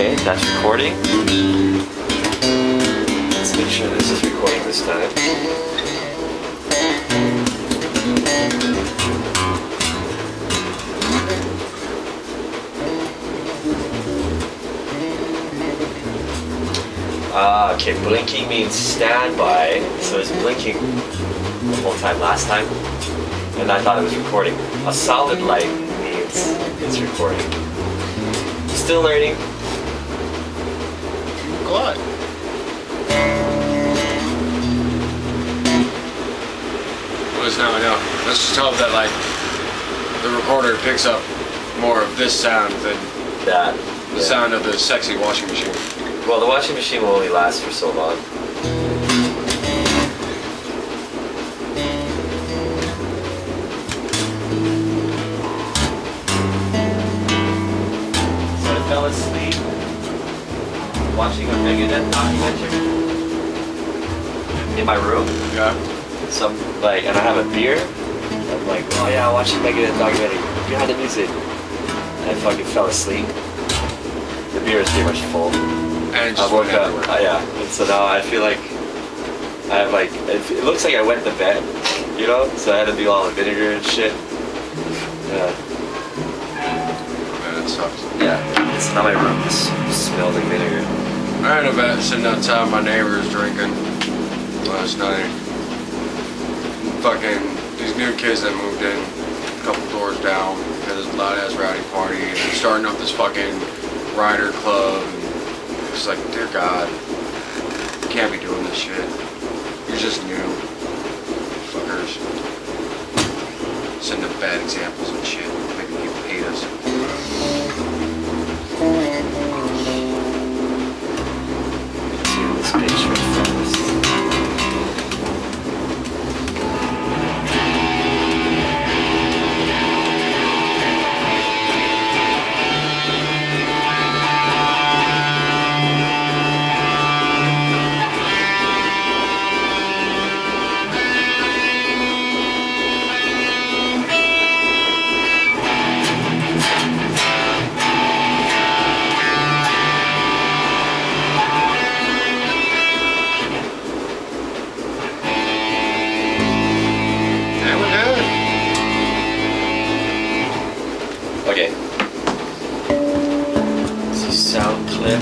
Okay, that's recording. Let's make sure this is recording this time. Okay, blinking means standby, so it's blinking the whole time last time, and I thought it was recording. A solid light means it's recording. Still learning. Glad. Well, now I know. Let's just hope that like the recorder picks up more of this sound than That. the sound of the sexy washing machine. Well, the washing machine will only last for so long. So I fell asleep watching a Megadeth documentary in my room. Yeah. And I have a beer. I'm like, oh yeah, I'm watching Megadeth documentary behind the music. And I fucking fell asleep. The beer is pretty much full. And I woke up, yeah, and so now I feel like I have like, it looks like I went to bed, you know, so I had to do all the vinegar and shit. Yeah. Man, that sucks. Yeah, so now my room just smells like vinegar. I had a vet sitting outside my neighbors drinking last night. Fucking, these new kids that moved in a couple doors down, had this loud ass rowdy party, and they're starting up this fucking rider club. It's like, dear God, you can't be doing this shit. You're just new. Fuckers. Sending bad examples and shit. Making people hate us. Do this picture first. Okay. So sound clip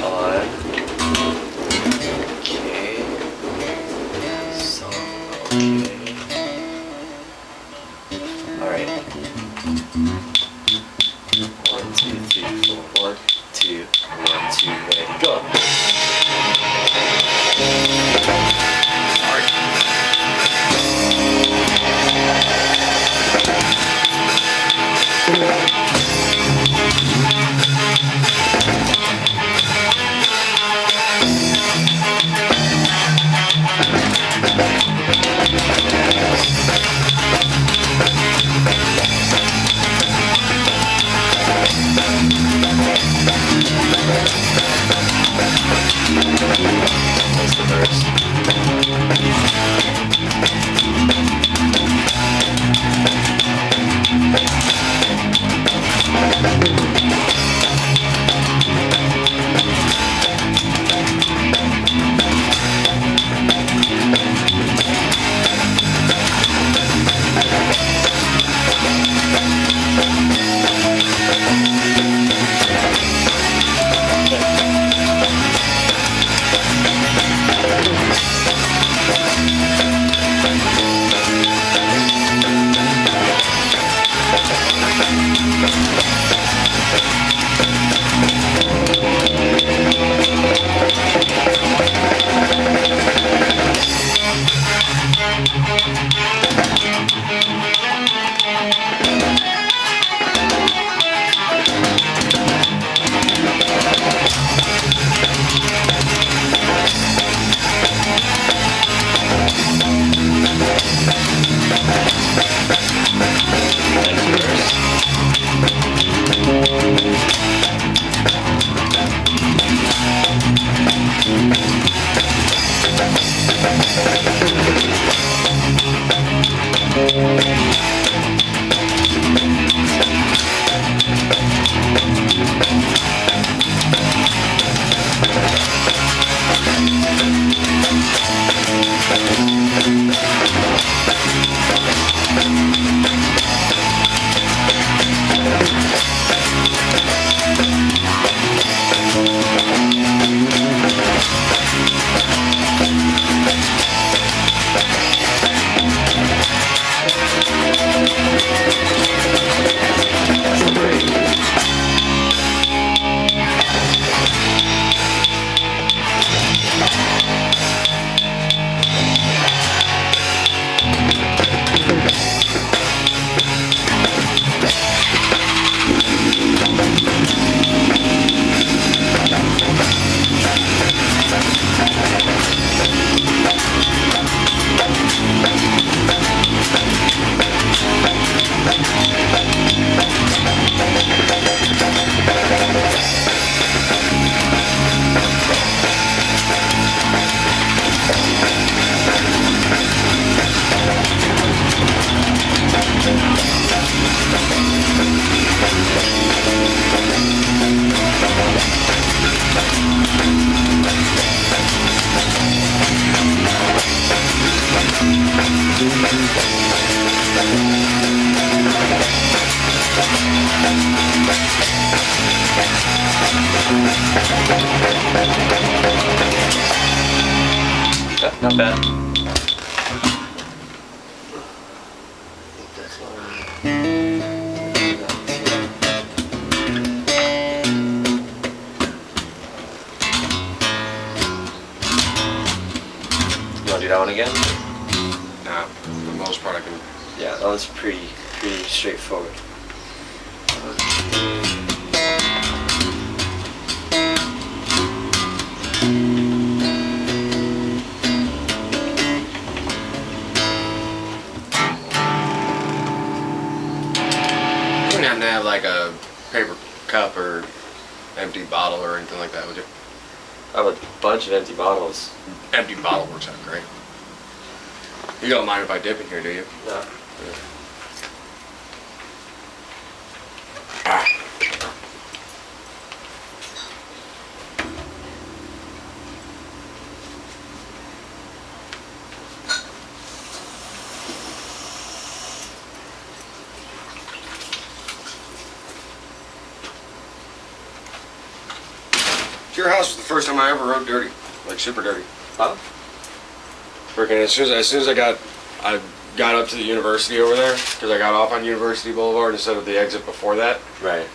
on. Okay. Song. Okay. All right. 1, 2, 3, 4. 1, 2, 1, 2, ready, go. Yeah, not bad. You wanna do that one again? Nah, for the most part I can. Yeah, that was pretty straightforward. You wouldn't have to have like a paper cup or empty bottle or anything like that, would you? I have a bunch of empty bottles. Empty bottle works out great. You don't mind if I dip in here, do you? No. Ah. Your house was the first time I ever rode dirty, like super dirty. Huh? Freaking as soon as I got up to the university over there, because I got off on University Boulevard instead of the exit before that, Right.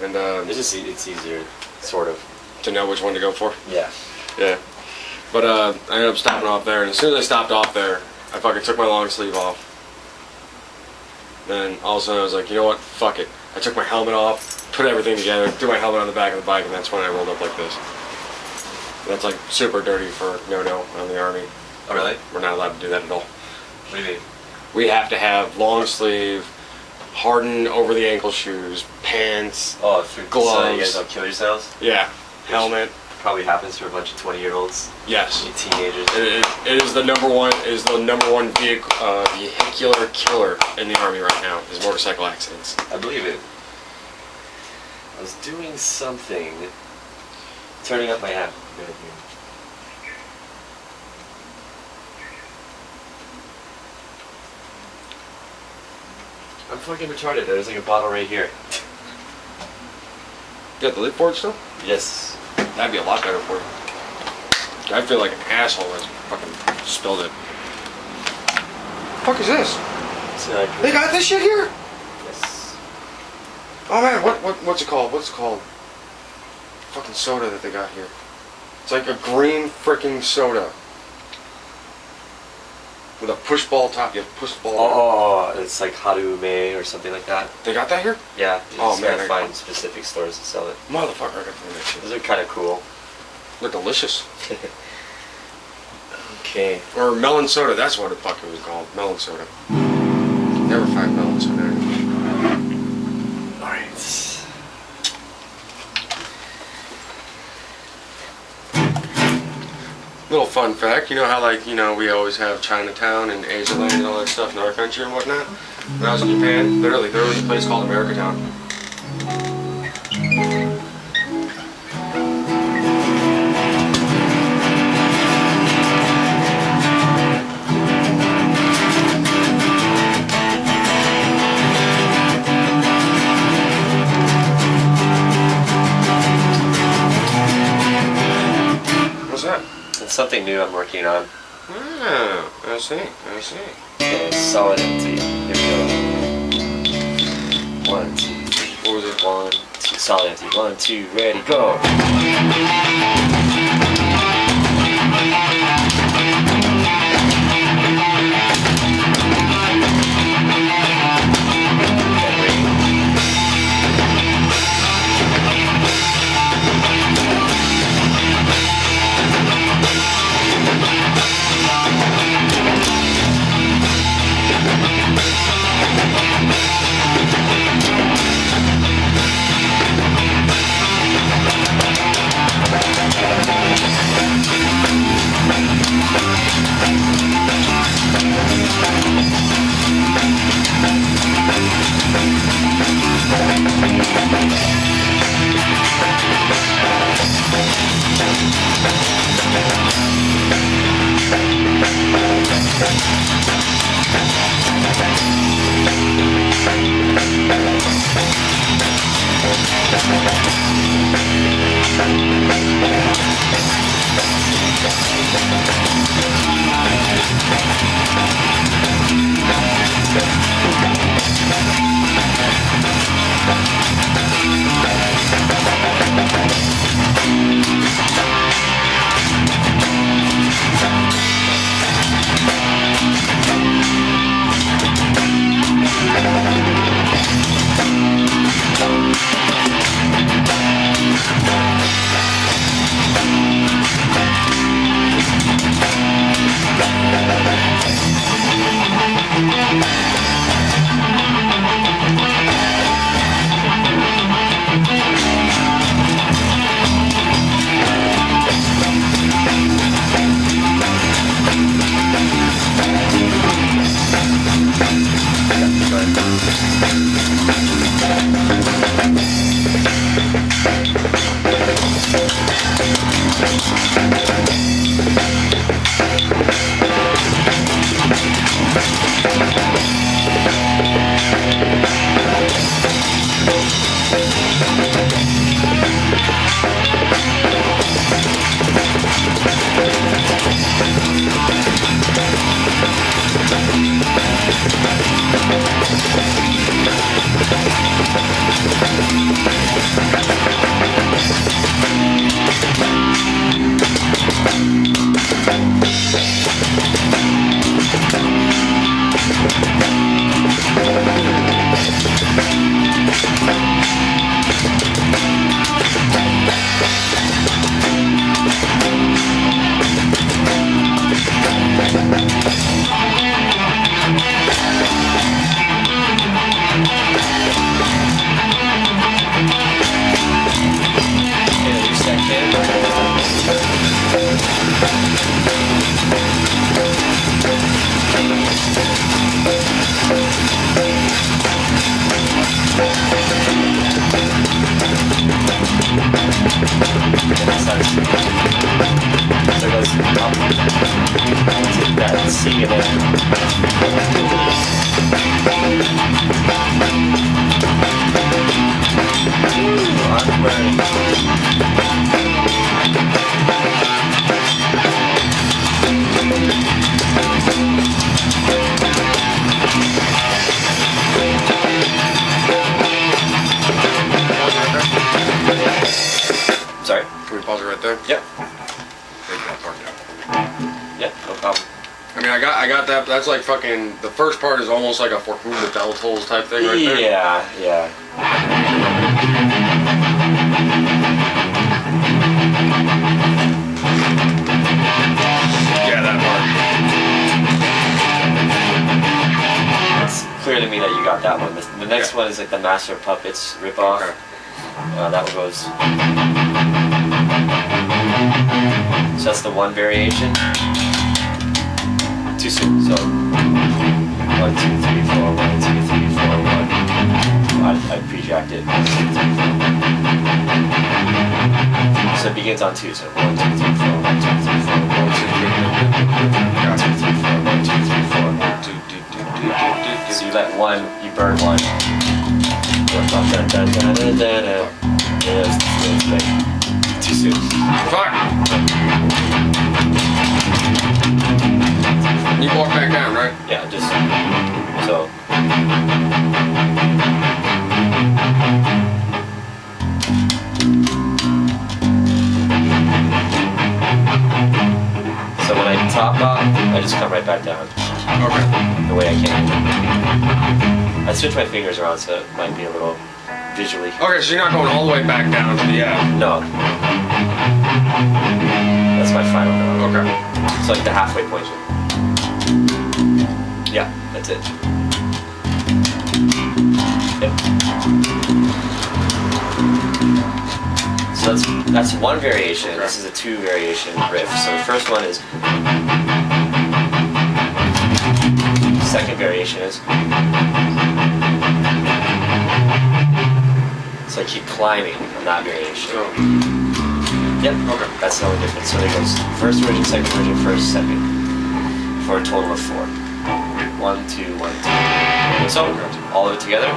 and It's easier, sort of. to know which one to go for. Yeah. Yeah. But I ended up stopping off there, and as soon as I stopped off there, I fucking took my long sleeve off. Then all of a sudden I was like, you know what? Fuck it. I took my helmet off, put everything together, threw my helmet on the back of the bike, and that's when I rolled up like this. That's like super dirty for no on the Army. Oh, really? We're not allowed to do that at all. What do you mean? We have to have long sleeve, hardened over the ankle shoes, pants, Oh, so you gloves. guys don't kill yourselves? Yeah, helmet. Probably happens for a bunch of 20-year-olds. Yes. Teenagers. It is the number one vehicular killer in the Army right now is motorcycle accidents. I believe it. I was doing something. Turning up my app. Right here. I'm fucking retarded. There's like a bottle right here. You got the lid for it still? Yes. That'd be a lot better for you. I feel like an asshole that's fucking spilled it. The fuck is this? So They got this shit here? Yes. Oh man, what's it called? What's it called? Fucking soda that they got here. It's like a green freaking soda. With a push ball top. You have push ball. Oh, it's like Harume or something like that. They got that here? Yeah. You Oh, just man, gotta I- find specific stores to sell it. Motherfucker, I gotta find that shit. Those are kind of cool. They're delicious. Okay. Or melon soda, that's what the fuck it was called. Melon soda. Never find melon soda anymore. Alright. Little fun fact, you know how we always have Chinatown and Asia Land and all that stuff in our country and whatnot? When I was in Japan, literally, there was a place called America Town. What's that? It's something new I'm working on. Ah, I see. Okay, solid empty. Here we go. 1, 2, 3. What was it? 1, 2, solid empty. 1, 2, ready, go. Sorry? Can we pause it right there? Yep. Take that part down. Yeah, no problem. I mean, I got that. That's like fucking. The first part is almost like a Forkun with Bell Tolls type thing right there. Yeah, yeah. Yeah, that part. It's clear to me that you got that one. The next one is like the Master of Puppets ripoff. Okay. That one goes. So that's the one variation. Too soon. So 1, 2, 3, 4, 1, 2, 3, 4, 1. I pre-jacked it. 1, 2, 3, 4. So it begins on 2. So 1, 2, 3, 4, 1, 2, 3, 4, 1, 2, 3, 4, 1, 2, 3, 4, 1, 2, 3, 4. So you let one, you burn one. Too soon. Fuck! You walk back down, right? Yeah, just so. So when I top off, I just come right back down. Okay. The way I can. I switch my fingers around so it might be a little visually. Okay, so you're not going all the way back down to the No. That's my final note. Okay. It's like the halfway point. Yeah, that's it. Yep. So that's one variation. Okay. This is a 2 variation riff. So the first one is. Second variation is. So I keep climbing on that variation. So, Yep. okay. That's the only difference. So it goes first version, second version, first, second, for a total of 4. 1, 2, 1, 2. So all of it together.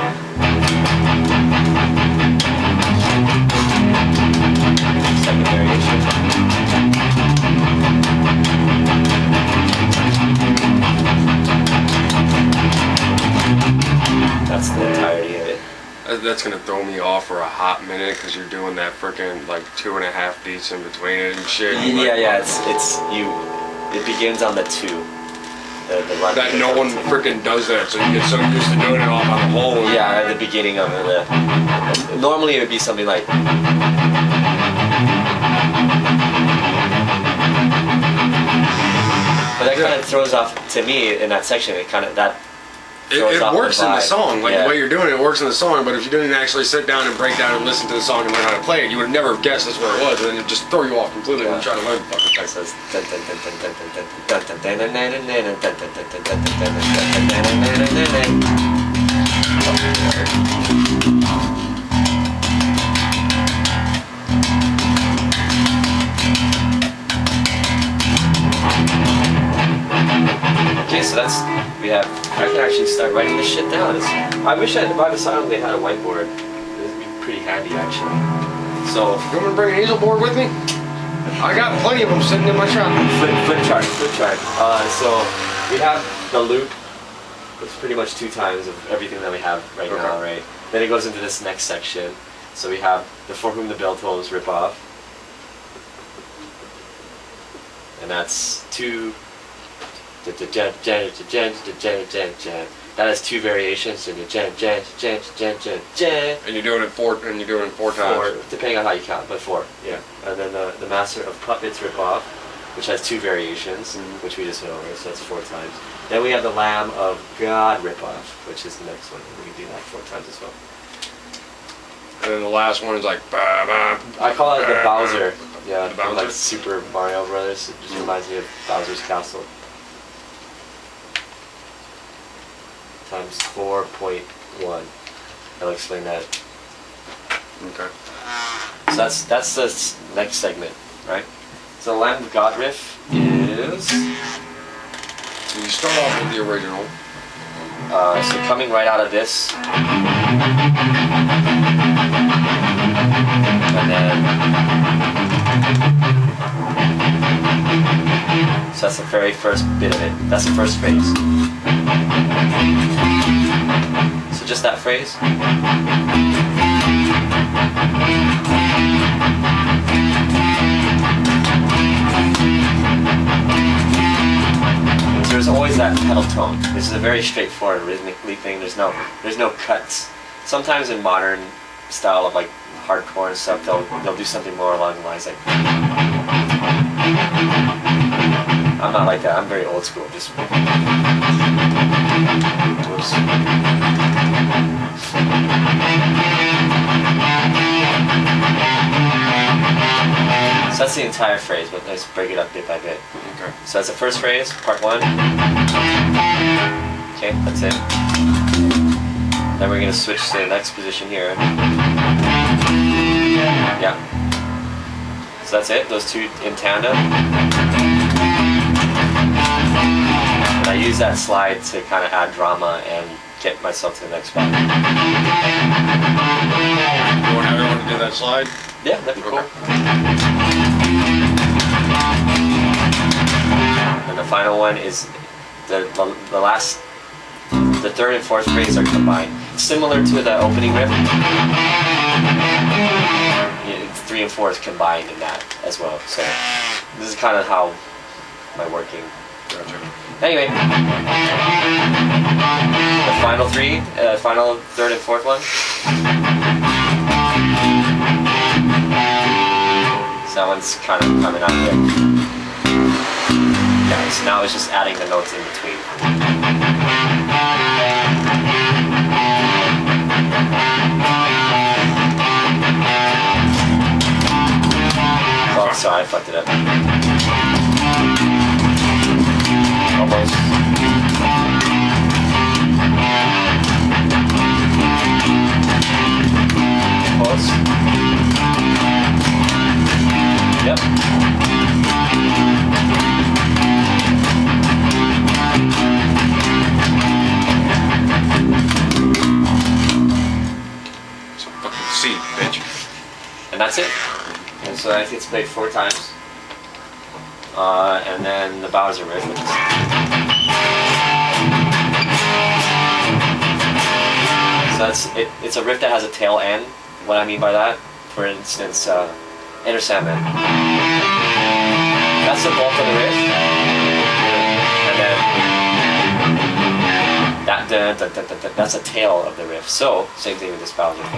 that's gonna throw me off for a hot minute because you're doing that freaking like 2.5 beats in between it and shit. Yeah. It begins on the 2. The run. That no one freaking does that, so you get so used to doing it off on the whole. Yeah, at the beginning of it. Normally it would be something like. But that kind of throws off, to me, in that section, it works in the song, like the way you're doing it works in the song, but if you didn't actually sit down and break down and listen to the song and learn how to play it, you would never have guessed that's where it was, and then it'd just throw you off completely when you try to learn the fucking text. Okay, so I can actually start writing this shit down. I wish by the song they had a whiteboard. It would be pretty handy, actually. So, you want me to bring an easel board with me? I got plenty of them sitting in my shop. Flip chart. So, we have the loop. It's pretty much 2 times of everything that we have right now, right? Then it goes into this next section. So we have the For Whom the Bell Tolls rip off. And that's 2. That has 2 variations, and And you're doing it 4 times. Depending on how you count, but 4, yeah. And then the Master of Puppets rip off, which has 2 variations, which we just went over, so that's 4 times. Then we have the Lamb of God rip off, which is the next one. We can do that 4 times as well. And then the last one is like. I call it the Bowser. Yeah, the Bowser? like Super Mario Brothers. It just reminds me of Bowser's Castle. Times 4.1. I'll explain that. Okay. So that's the next segment, right? So the Lamb of God riff is. So you start off with the original. So coming right out of this, and then. So that's the very first bit of it. That's the first phrase. So just that phrase. So there's always that pedal tone. This is a very straightforward rhythmically thing. There's no cuts. Sometimes in modern style of like hardcore and stuff, they'll do something more along the lines like. I'm not like that. I'm very old school. Just. Whoops. So that's the entire phrase, but let's break it up bit by bit. Okay. So that's the first phrase, part 1. Okay, that's it. Then we're going to switch to the next position here. Yeah. So that's it, those 2 in tandem. And I use that slide to kind of add drama and get myself to the next spot. You want everyone to do that slide? Yeah, that'd be cool. And the final one is the last, the 3rd and 4th phrase are combined. Similar to the opening riff. 3 and 4 is combined in that as well. So this is kind of how my working. Gotcha. Anyway, the final 3, final 3rd and 4th one. So that one's kind of coming out there. Yeah, so now it's just adding the notes in between. Oh, sorry, I fucked it up. Almost. Close. Yep. So fucking C, bitch. And that's it. And so I think it's played 4 times. And then the Bowser riff. that's it. It's a riff that has a tail end. What I mean by that, for instance, Enter Sandman. That's the bulk of the riff, and then that's a tail of the riff. So same thing with this ballad riff.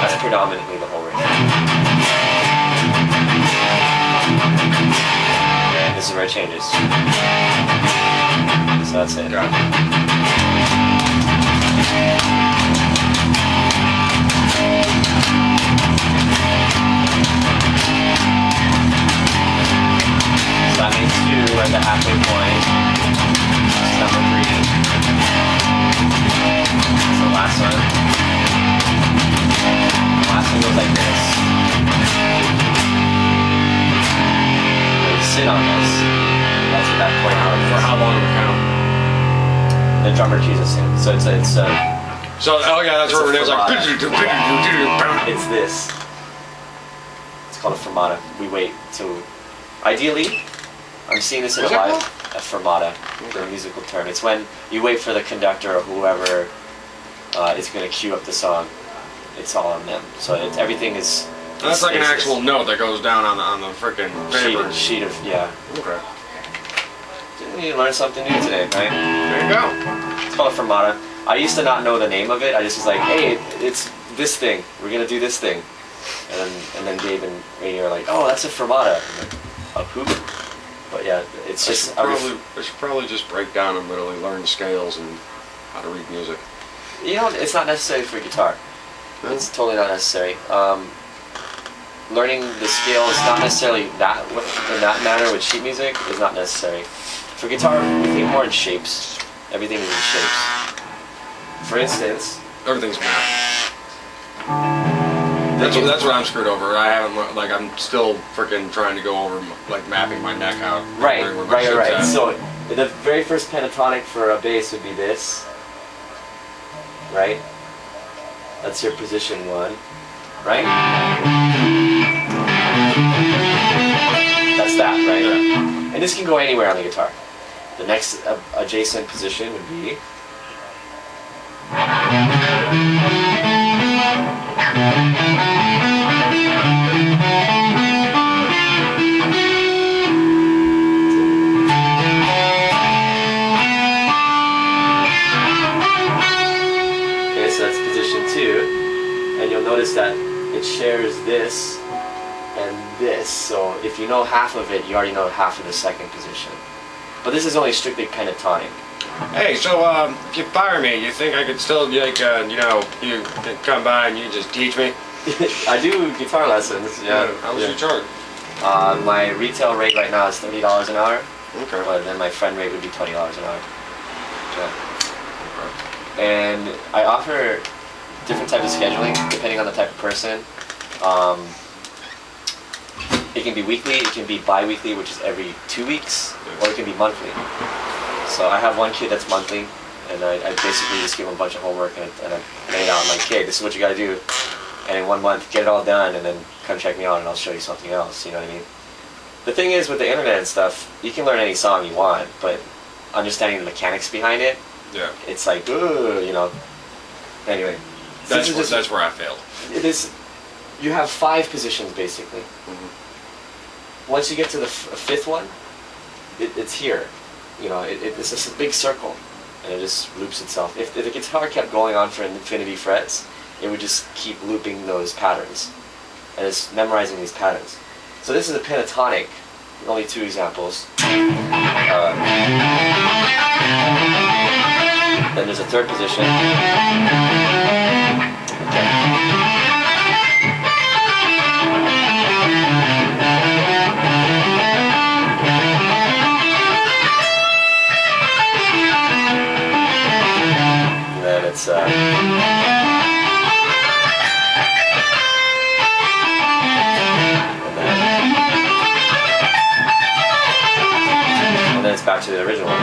That's predominantly the whole riff. And this is where it changes. So that's it. Got it. So that means 2 at the halfway point. This is number 3. That's the last one. The last one goes like this. We sit on this. That's at that point. For how long do we count? The drummer keys us in. So it's So, oh yeah, that's It's where a Renee's like. it's this. It's called a fermata. We wait till. Ideally, I'm seeing this in a What's that live. A fermata, the musical term. It's when you wait for the conductor or whoever is going to cue up the song. It's all on them. So everything is. That's like an actual note that goes down on the freaking paper. sheet of yeah. Okay. You learned something new today, right? There you go. It's called a fermata. I used to not know the name of it. I just was like, hey, it's this thing. We're gonna do this thing. And then Gabe and Rainey are like, oh, that's a fermata. I'm like, a who? But yeah, it's just. I should probably just break down and literally learn scales and how to read music. You know, it's not necessary for guitar. It's totally not necessary. Learning the scale is not necessarily that in that manner with sheet music is not necessary. For guitar, we think more in shapes. Everything is in shapes. For instance, Everything's math. That's what I'm screwed over. I haven't I'm still freaking trying to go over like mapping my neck out. Right. At. So the very first pentatonic for a bass would be this. Right? That's your position 1. Right? That's that, right? Yeah. And this can go anywhere on the guitar. The next adjacent position would be. Okay, so that's position 2. And you'll notice that it shares this and this. So if you know half of it, you already know half of the second position. But this is only strictly pentatonic. Hey, so if you fire me, you think I could still you can come by and you just teach me? I do guitar lessons. Yeah. How much you charge? My retail rate right now is $30 an hour. Okay. But then my friend rate would be $20 an hour. Yeah. And I offer different types of scheduling depending on the type of person. It can be weekly, it can be bi-weekly, which is every 2 weeks, or it can be monthly. So I have one kid that's monthly, and I basically just give him a bunch of homework and I lay it out. I'm like, okay, this is what you gotta do. And in 1 month, get it all done, and then come check me out and I'll show you something else, you know what I mean? The thing is, with the internet and stuff, you can learn any song you want, but understanding the mechanics behind it, Yeah. it's like, ooh, you know. Anyway. That's where I failed. It is, you have 5 positions basically. Once you get to the 5th one, it's here. You know, it's just a big circle, and it just loops itself. If the guitar kept going on for infinity frets, it would just keep looping those patterns, and it's memorizing these patterns. So this is a pentatonic, only 2 examples. Then there's a 3rd position. Okay. It's and then it's back to the original one.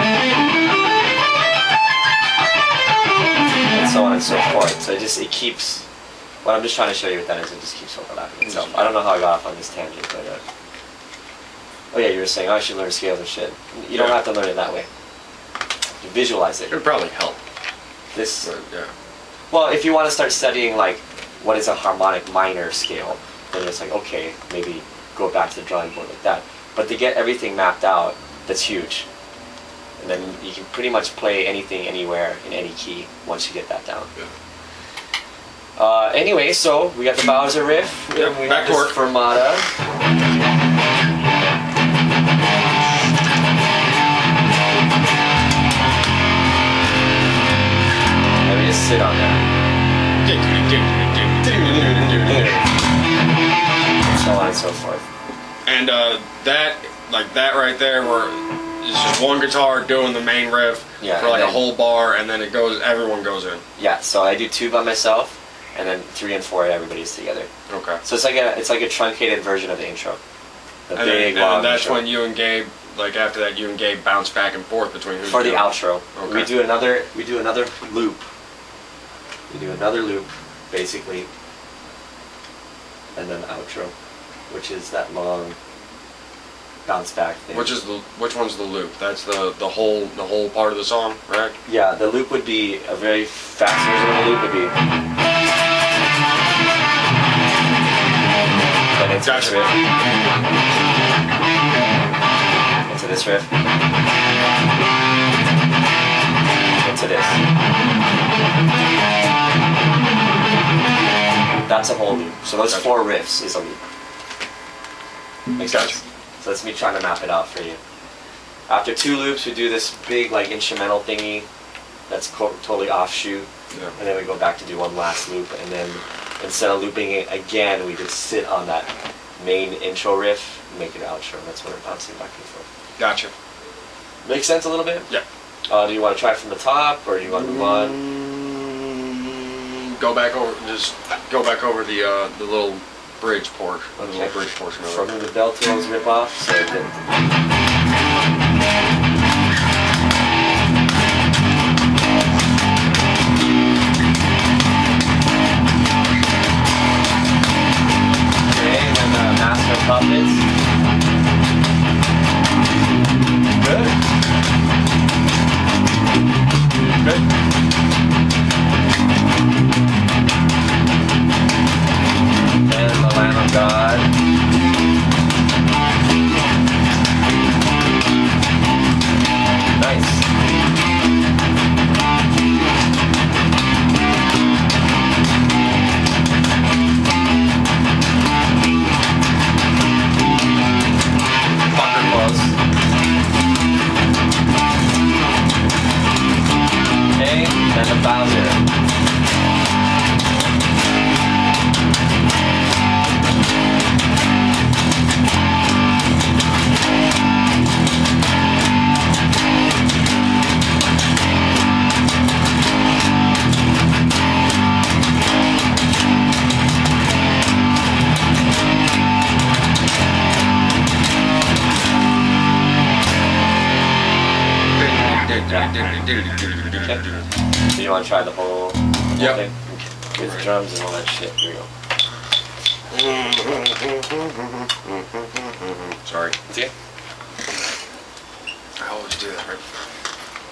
And so on and so forth. So it keeps, what I'm just trying to show you with that is it just keeps overlapping itself. I don't know how I got off on this tangent, but oh yeah, you were saying, oh, I should learn scales and shit. You don't have to learn it that way. You visualize it. It would probably help. This. But, yeah. Well, if you want to start studying like what is a harmonic minor scale, then it's like okay, maybe go back to the drawing board like that. But to get everything mapped out, that's huge. And then you can pretty much play anything, anywhere, in any key once you get that down. Yeah. Anyway, so we got the Bowser riff. Yep, We back got to this work. fermata. And we just sit on that. And so on and so forth. And that right there, where it's just one guitar doing the main riff Yeah, for like and a then- whole bar, and then everyone goes in. Yeah, so I do 2 by myself, and then 3 and 4 everybody's together. Okay. So it's like a truncated version of the intro. The And big then long that's intro. when you and Gabe, like after that, you and Gabe bounce back and forth between who's For the doing- outro. Okay. We do another loop. We do another loop, basically, and then outro, which is that long bounce back thing. Which one's the loop? That's the whole part of the song, right? Yeah, the loop would be a very fast version of the loop would be. Then into Gotcha. this riff. Into this riff. Into this. That's a whole loop. So those Gotcha. 4 riffs is a loop. Makes Gotcha. sense? So that's me trying to map it out for you. After 2 loops, we do this big like instrumental thingy that's totally offshoot. Yeah. And then we go back to do one last loop, and then instead of looping it again, we just sit on that main intro riff and make it outro. That's what we're bouncing back and forth. Gotcha. Make sense a little bit? Yeah. Do you want to try it from the top, or do you want to move on? Go back over the little bridge portion. The little bridge portion of From it. the bell tolls rip off. So then, okay, and then Master of Puppets. Good. Good. And the Lamb of God. Nice. Fucker close. Okay, and the Bowser. So you want to try the whole Yep. thing? Okay. With drums and all that shit. Here we go. Sorry. See? I always do that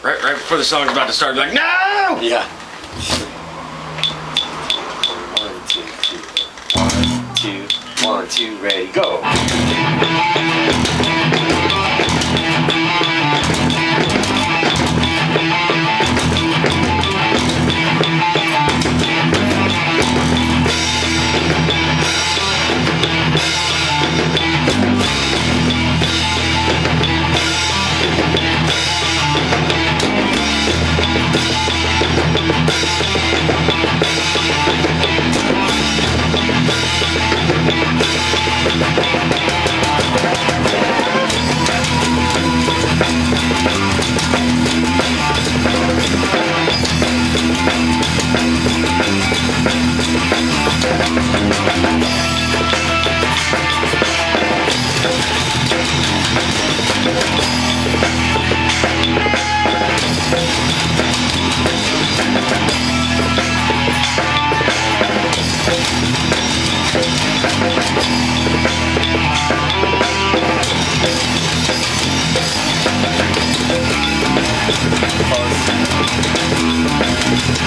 right before the song's about to start. Be like, no! Yeah. 1, 2, 3. 1, 2, 1, 2, ready, go! Close.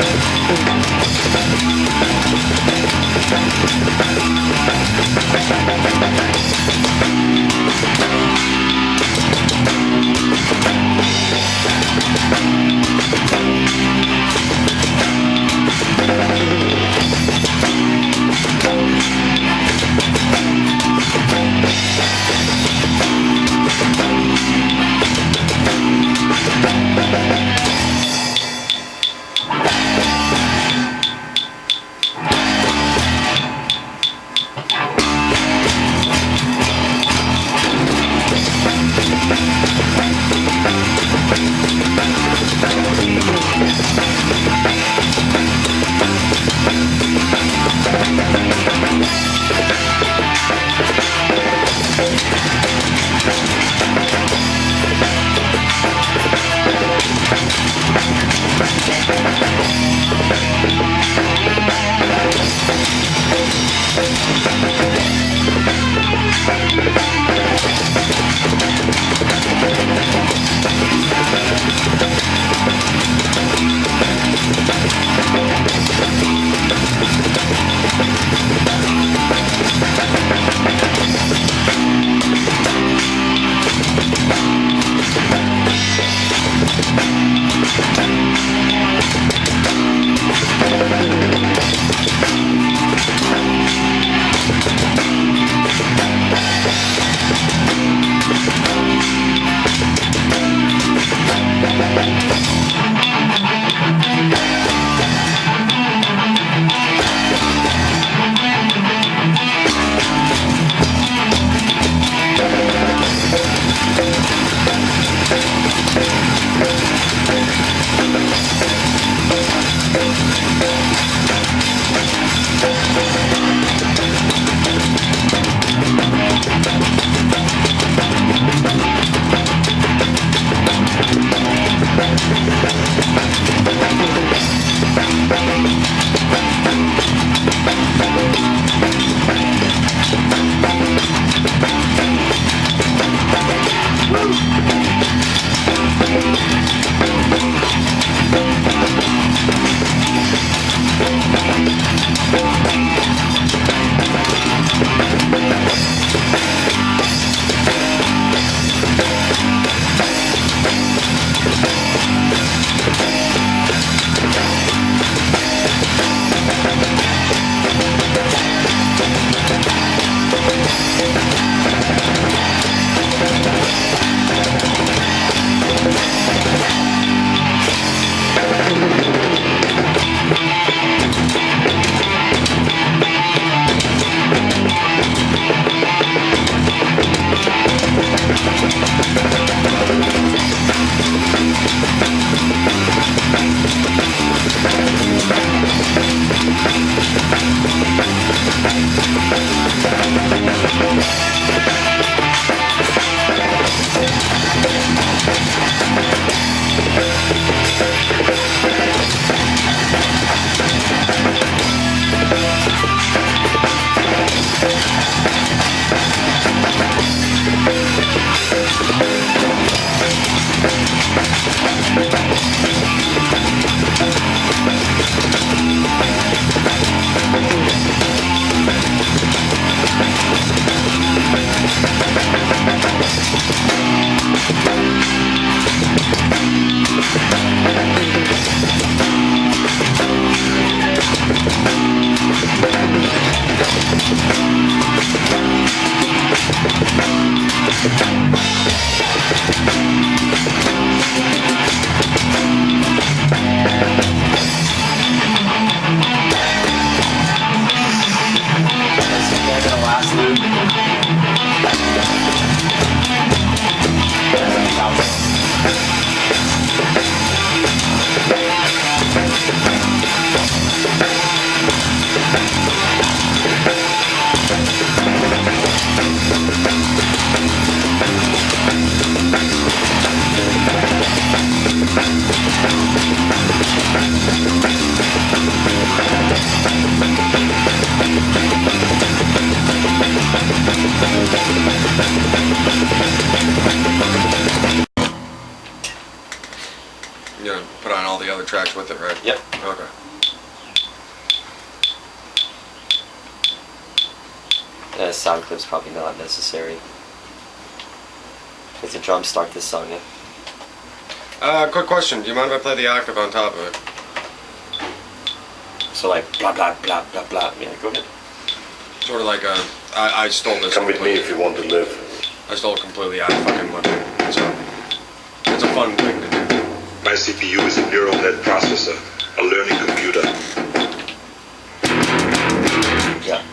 with it, right? Yep. Okay. Sound clip's probably not necessary. Because the drums start this song, yeah? Quick question. Do you mind if I play the octave on top of it? So like, blah, blah, blah, blah, blah. Yeah, go ahead. Sort of like I stole this. Come with me if you want to live. I stole it completely. I fucking loved it. So, it's a fun thing to do. My CPU is a neural net processor, a learning computer. Yeah.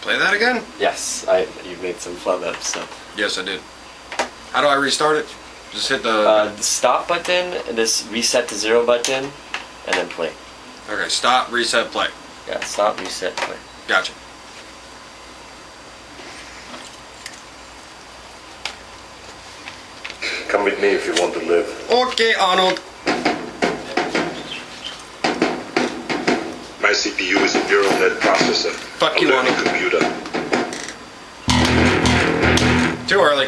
Play that again? Yes, you made some fun up stuff. Yes, I did. How do I restart it? Just hit the... The stop button, this reset to 0 button, and then play. Okay, stop, reset, play. Yeah, stop, reset, play. Gotcha. Come with me if you want to live. Okay, Arnold. My CPU is a neural net processor, Fuck a you, learning Arnold. computer. Too early.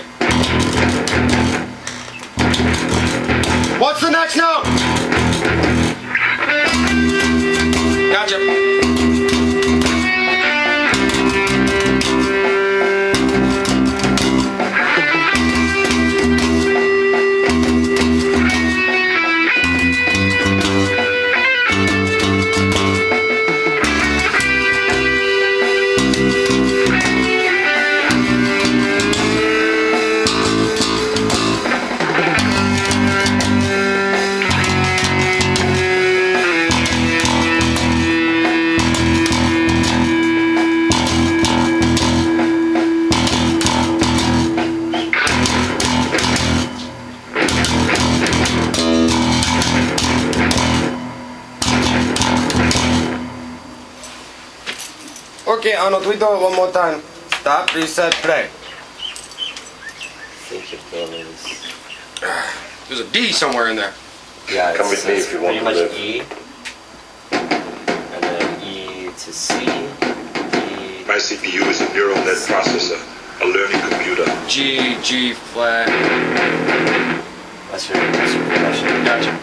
What's the next note? Gotcha. Okay, Arnold, we do it one more time. Stop, reset, play. I think the film is... There's a D somewhere in there. Yeah, Come with me if you want pretty to much live. E. And then E to C. D. My CPU is a neural net processor, a learning computer. G, G flat. That's your progression. Gotcha.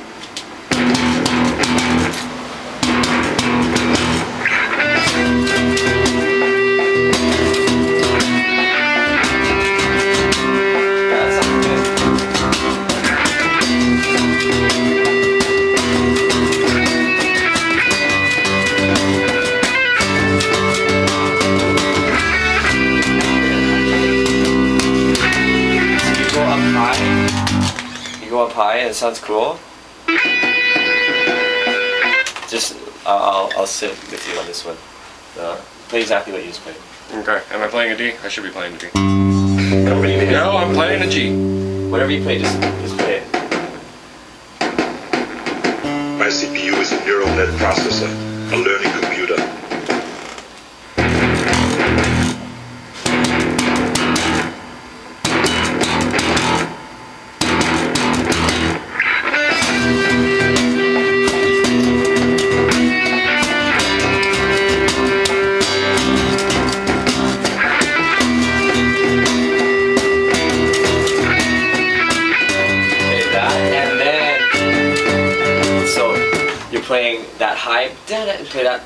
Yeah, that sounds good. You go up high and it sounds cool. Just, I'll sit with you on this one. Play exactly what you just played. Okay, am I playing a D? I should be playing a D. Come with me. No, I'm playing a G. Whatever you play, just play it. My CPU is a neural net processor, a learning computer. Playing that high, and play that.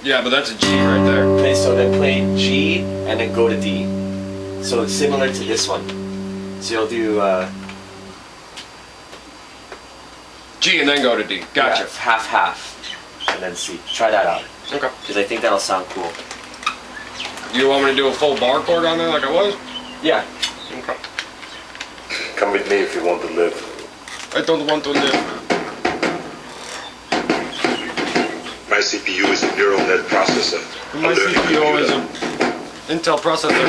Yeah, but that's a G right there. So then play G and then go to D. So it's similar to this one. So you'll do G and then go to D. Gotcha. yeah, half, and then C. Try that out. Okay. Because I think that'll sound cool. You want me to do a full bar chord on there like I was? Yeah. Okay. Come with me if you want to live. I don't want to live. My CPU is a neural net processor. My a learning CPU is computer. an Intel processor.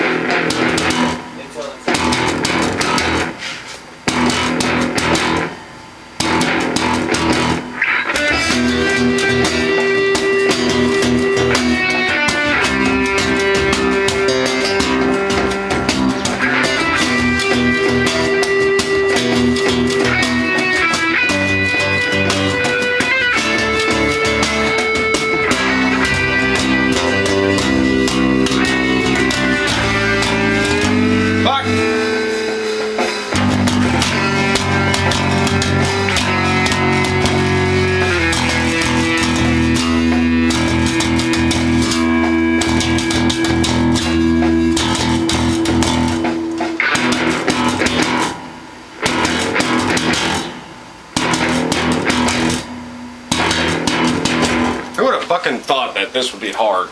Who would have fucking thought that this would be hard?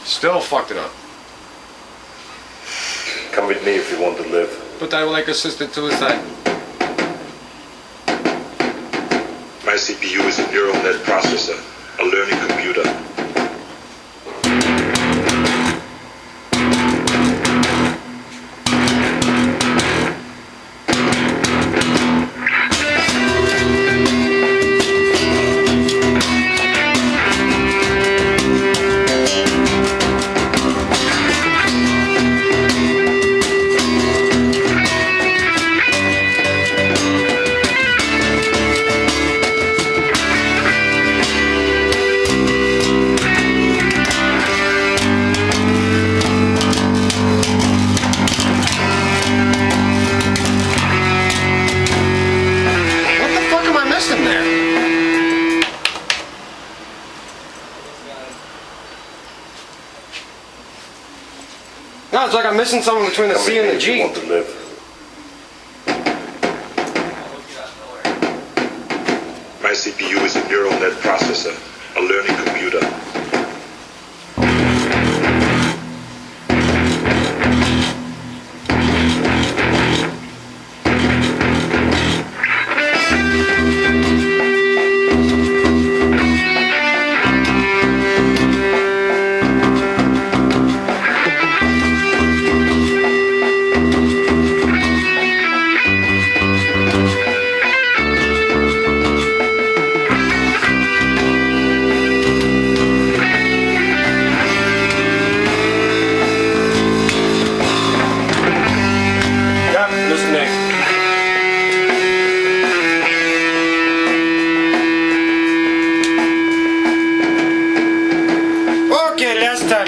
Still fucked it up. Come with me if you want to live. But I like assisted suicide. My CPU is a neural net processor. A learning computer. No, it's like I'm missing something between the C and the G. Want to live. My CPU is a neural net processor, a learning computer.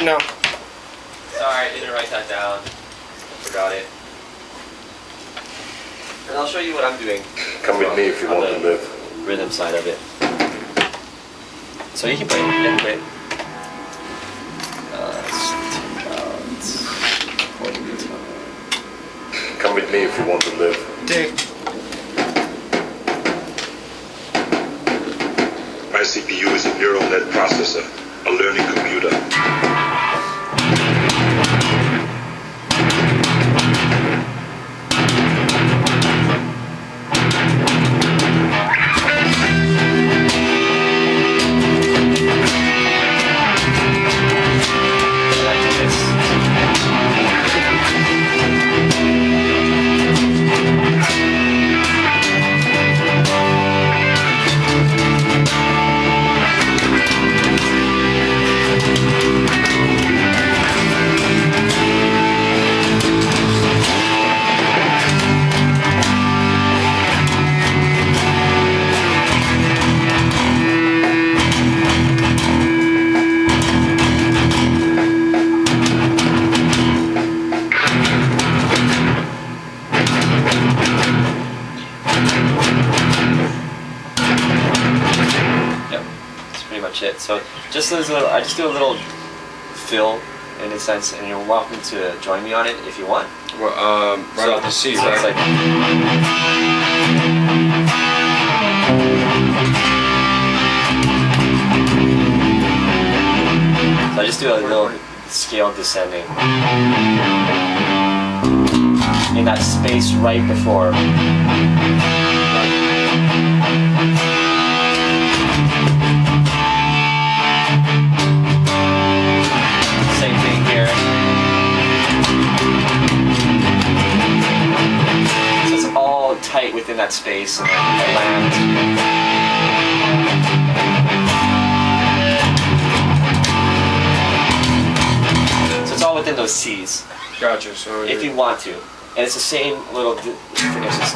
No. Sorry, I didn't write that down. I forgot it. And I'll show you what I'm doing. Come with me if you want to live. Rhythm side of it. So you can play it. Yeah, play it. Come with me if you want to live. Dick. My CPU is a neural net processor, a learning computer. It. So just as a, I just do a little fill in a sense, and you're welcome to join me on it if you want. Well, right off the C, right? It's like, So I just do a little scale descending in that space right before. Same thing here. So it's all tight within that space and then I land. All within those C's. Gotcha. So if you want to, and it's the same little finishes.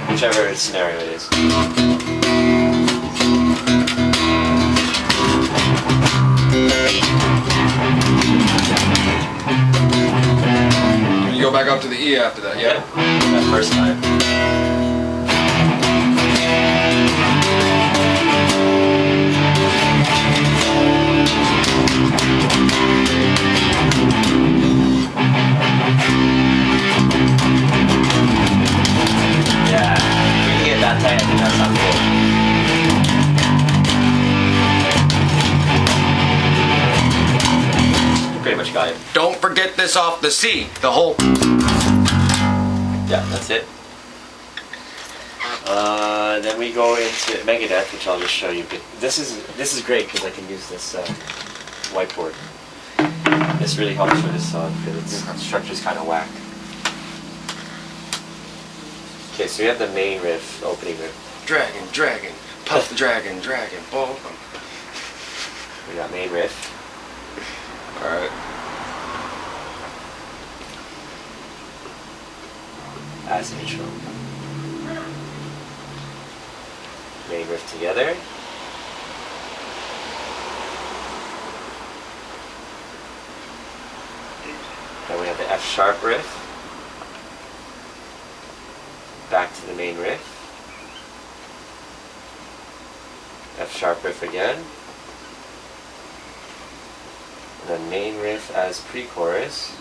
Whichever scenario it is. You go back up to the E after that, yeah? That first time. Yeah, if we can get that tight, I think that sounds cool. Pretty much got it. Don't forget this off the C, the whole. Yeah, that's it. Then we go into Megadeth, which I'll just show you. This is great because I can use this whiteboard. This really helps for this song because its structure's kind of whack. Okay, so we have the main riff, opening riff. Dragon, dragon, puff the dragon, dragon, boom. We got main riff. Alright. As intro. Main riff together. Then we have the F sharp riff. Back to the main riff. F sharp riff again. And then main riff as pre-chorus.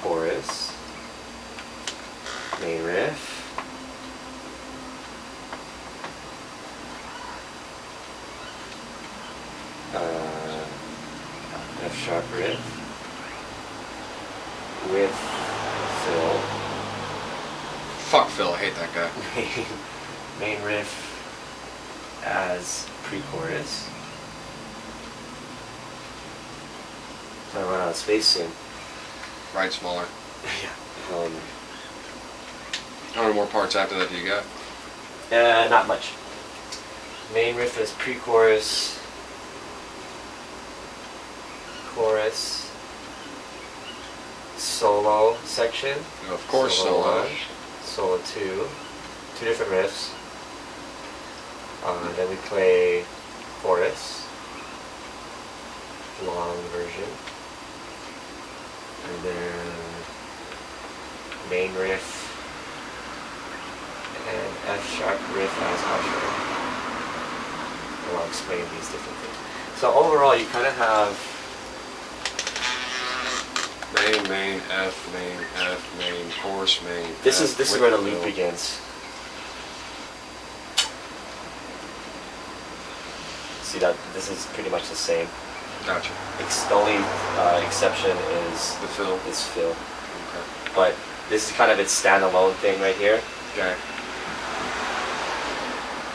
Chorus. Main riff. F sharp riff with fill. Fuck Phil, I hate that guy. Main riff as pre-chorus. I run out of space soon. Right, smaller. Yeah. How many more parts after that do you got? Not much. Main riff as pre-chorus. Chorus, solo section. Of course, solo. Solo 2 different riffs. Then we play chorus, long version, and then main riff and F sharp riff as outro. And I'll explain these different things. So overall, you kind of have Main, F, main, chorus, main. This F, is where the loop begins. See that this is pretty much the same. Gotcha. The only exception is The fill. Is fill. Okay. But this is kind of its standalone thing right here Okay.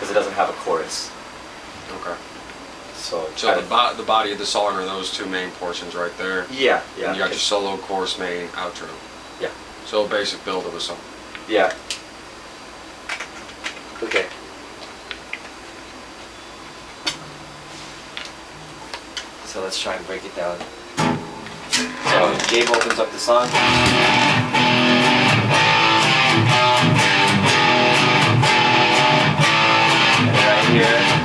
because it doesn't have a chorus. Okay. So the body of the song are those two main portions right there. Yeah. And you got your solo, chorus, main, outro. Yeah. So a basic build of a song. Yeah. Okay. So let's try and break it down. So Gabe opens up the song. And right here.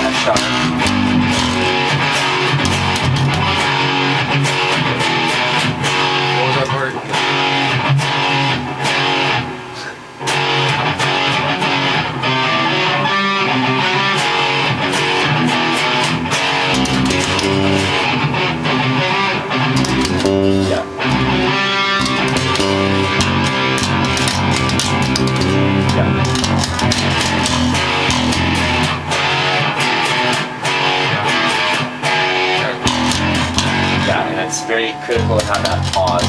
F sharp. it's very critical to have that pause.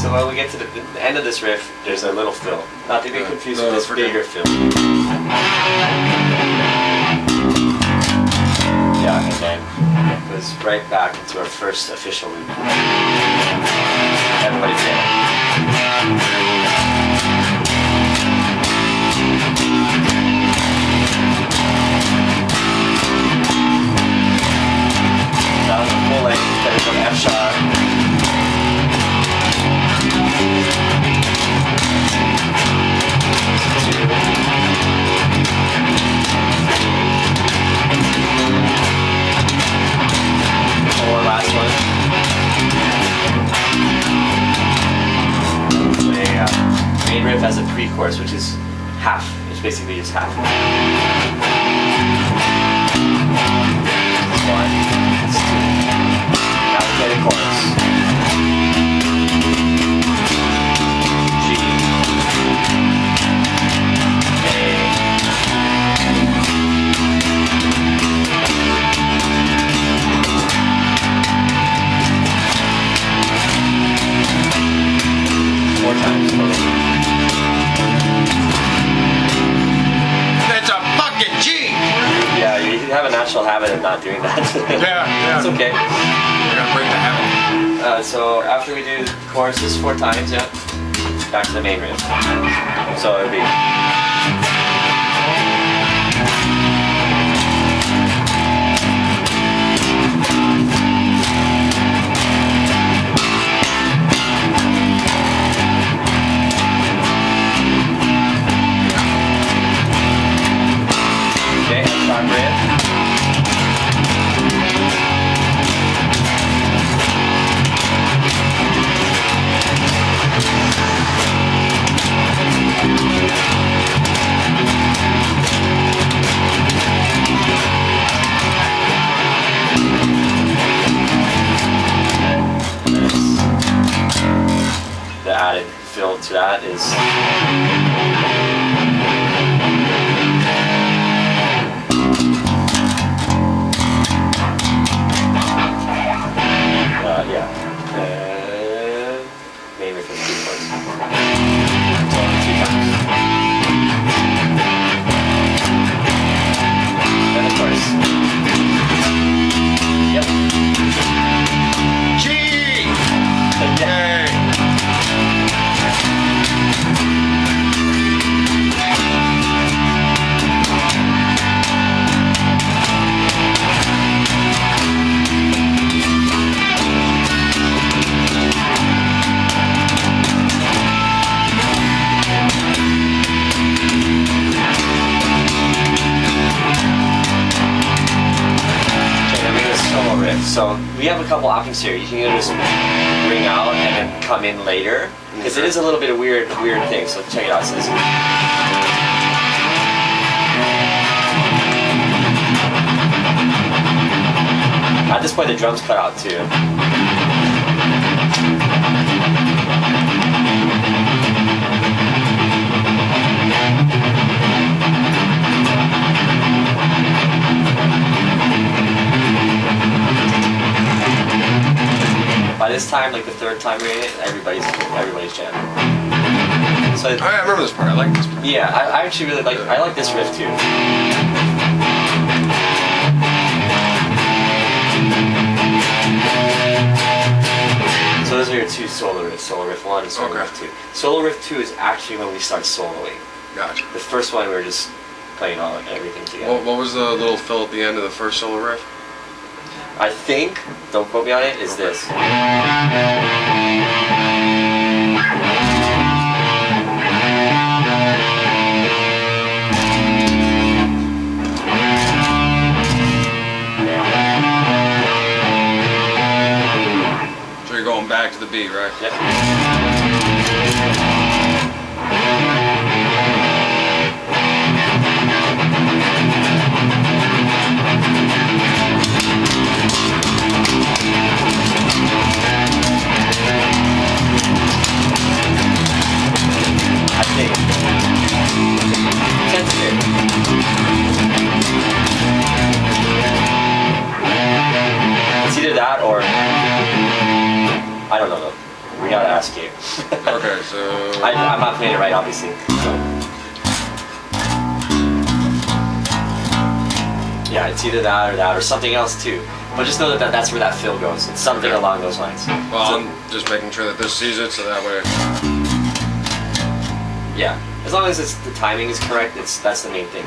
So when we get to the end of this riff, there's a little fill. Not to be confused with this bigger fill. Yeah, and then it goes right back into our first official loop. Everybody say it. Now the full length, there's an F sharp. Or last one. The main riff has a pre-chorus, which is half. It's basically just half. It's one. It's two. Now we play the chorus. G. A. Four times. That's a fucking G! Yeah, you have a natural habit of not doing that. Yeah. It's okay. We're gonna break the habit. So after we do choruses 4 times, yeah, back to the main riff. So it would be. Okay, F-sharp riff. The added fill to that is main riff is 2 chords. So 2 times. Then the chorus. Yep. G! Yay! So we have a couple options here. You can either just ring out and then come in later, because it is a little bit of weird thing. So check it out. It says, at this point the drums cut out too. By this time, like the 3rd time reading it, everybody's jamming. So I remember this part. I like this part. yeah, I actually really like. I like this riff too. So those are your 2 solo riffs: solo riff 1 and solo riff 2. Solo riff 2 is actually when we start soloing. Gotcha. The first one we were just playing everything together. What was the little fill at the end of the first solo riff? I think, don't quote me on it, is this. So you're going back to the beat, right? Yep. I think. Tentative. It's either that or I don't know though. We gotta ask you. Okay, so I'm not playing it right, obviously. So. Yeah, it's either that or something else too. But just know that that's where that fill goes. It's something Okay. along those lines. well, So- I'm just making sure that this sees it, so that way. yeah, as long as the timing is correct, that's the main thing.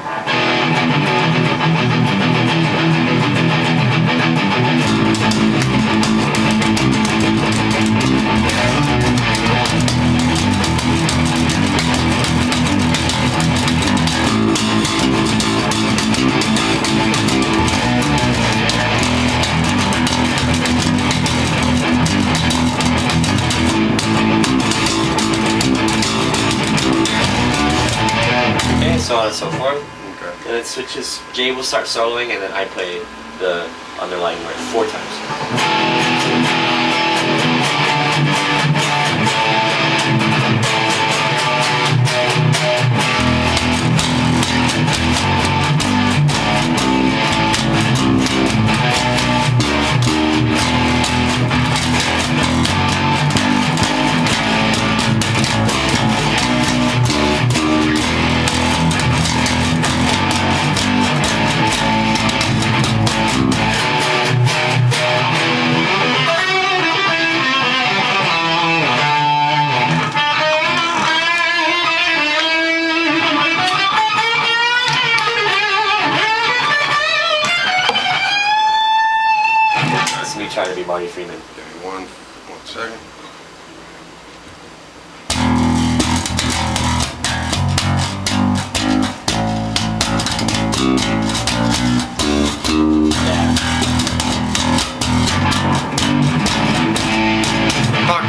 Okay, so on and so forth. Okay. And it switches. Jay will start soloing, and then I play the underlying word 4 times. That's me trying to be Marty Freeman. Give me one second. Yeah. Fuck.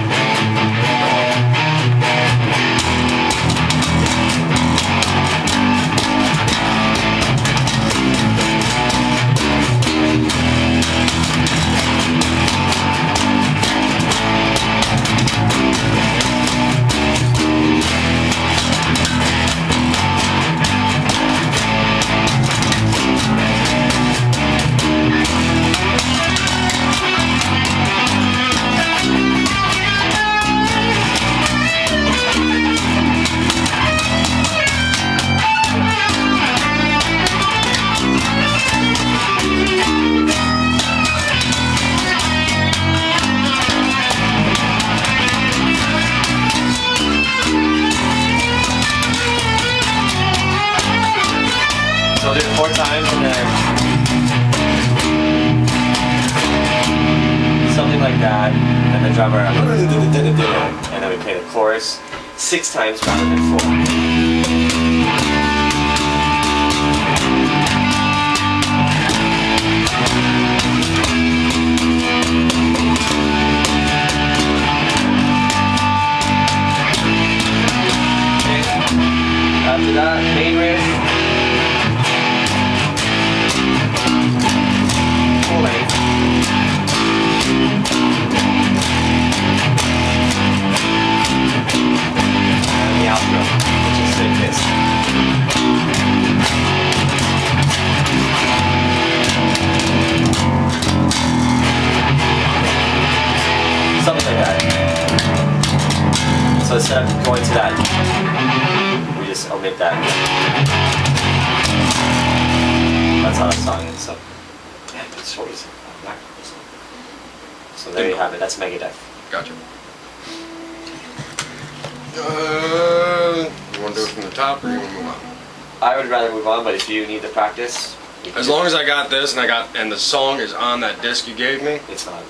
So I'll do it 4 times and then something like that, and the drummer, and then we play the chorus 6 times rather than 4. Okay. After that, main riff. Full length. And the outro, which is Say Kiss. Something like that. So instead of going to that, we just omit that. That's how that song is. So, yeah, but stories. So there you have it. That's Megadeth. Gotcha. You want to do it from the top, or you want to move on? I would rather move on, but if you need the practice, As long as I got this and the song is on that disc you gave me, It's not.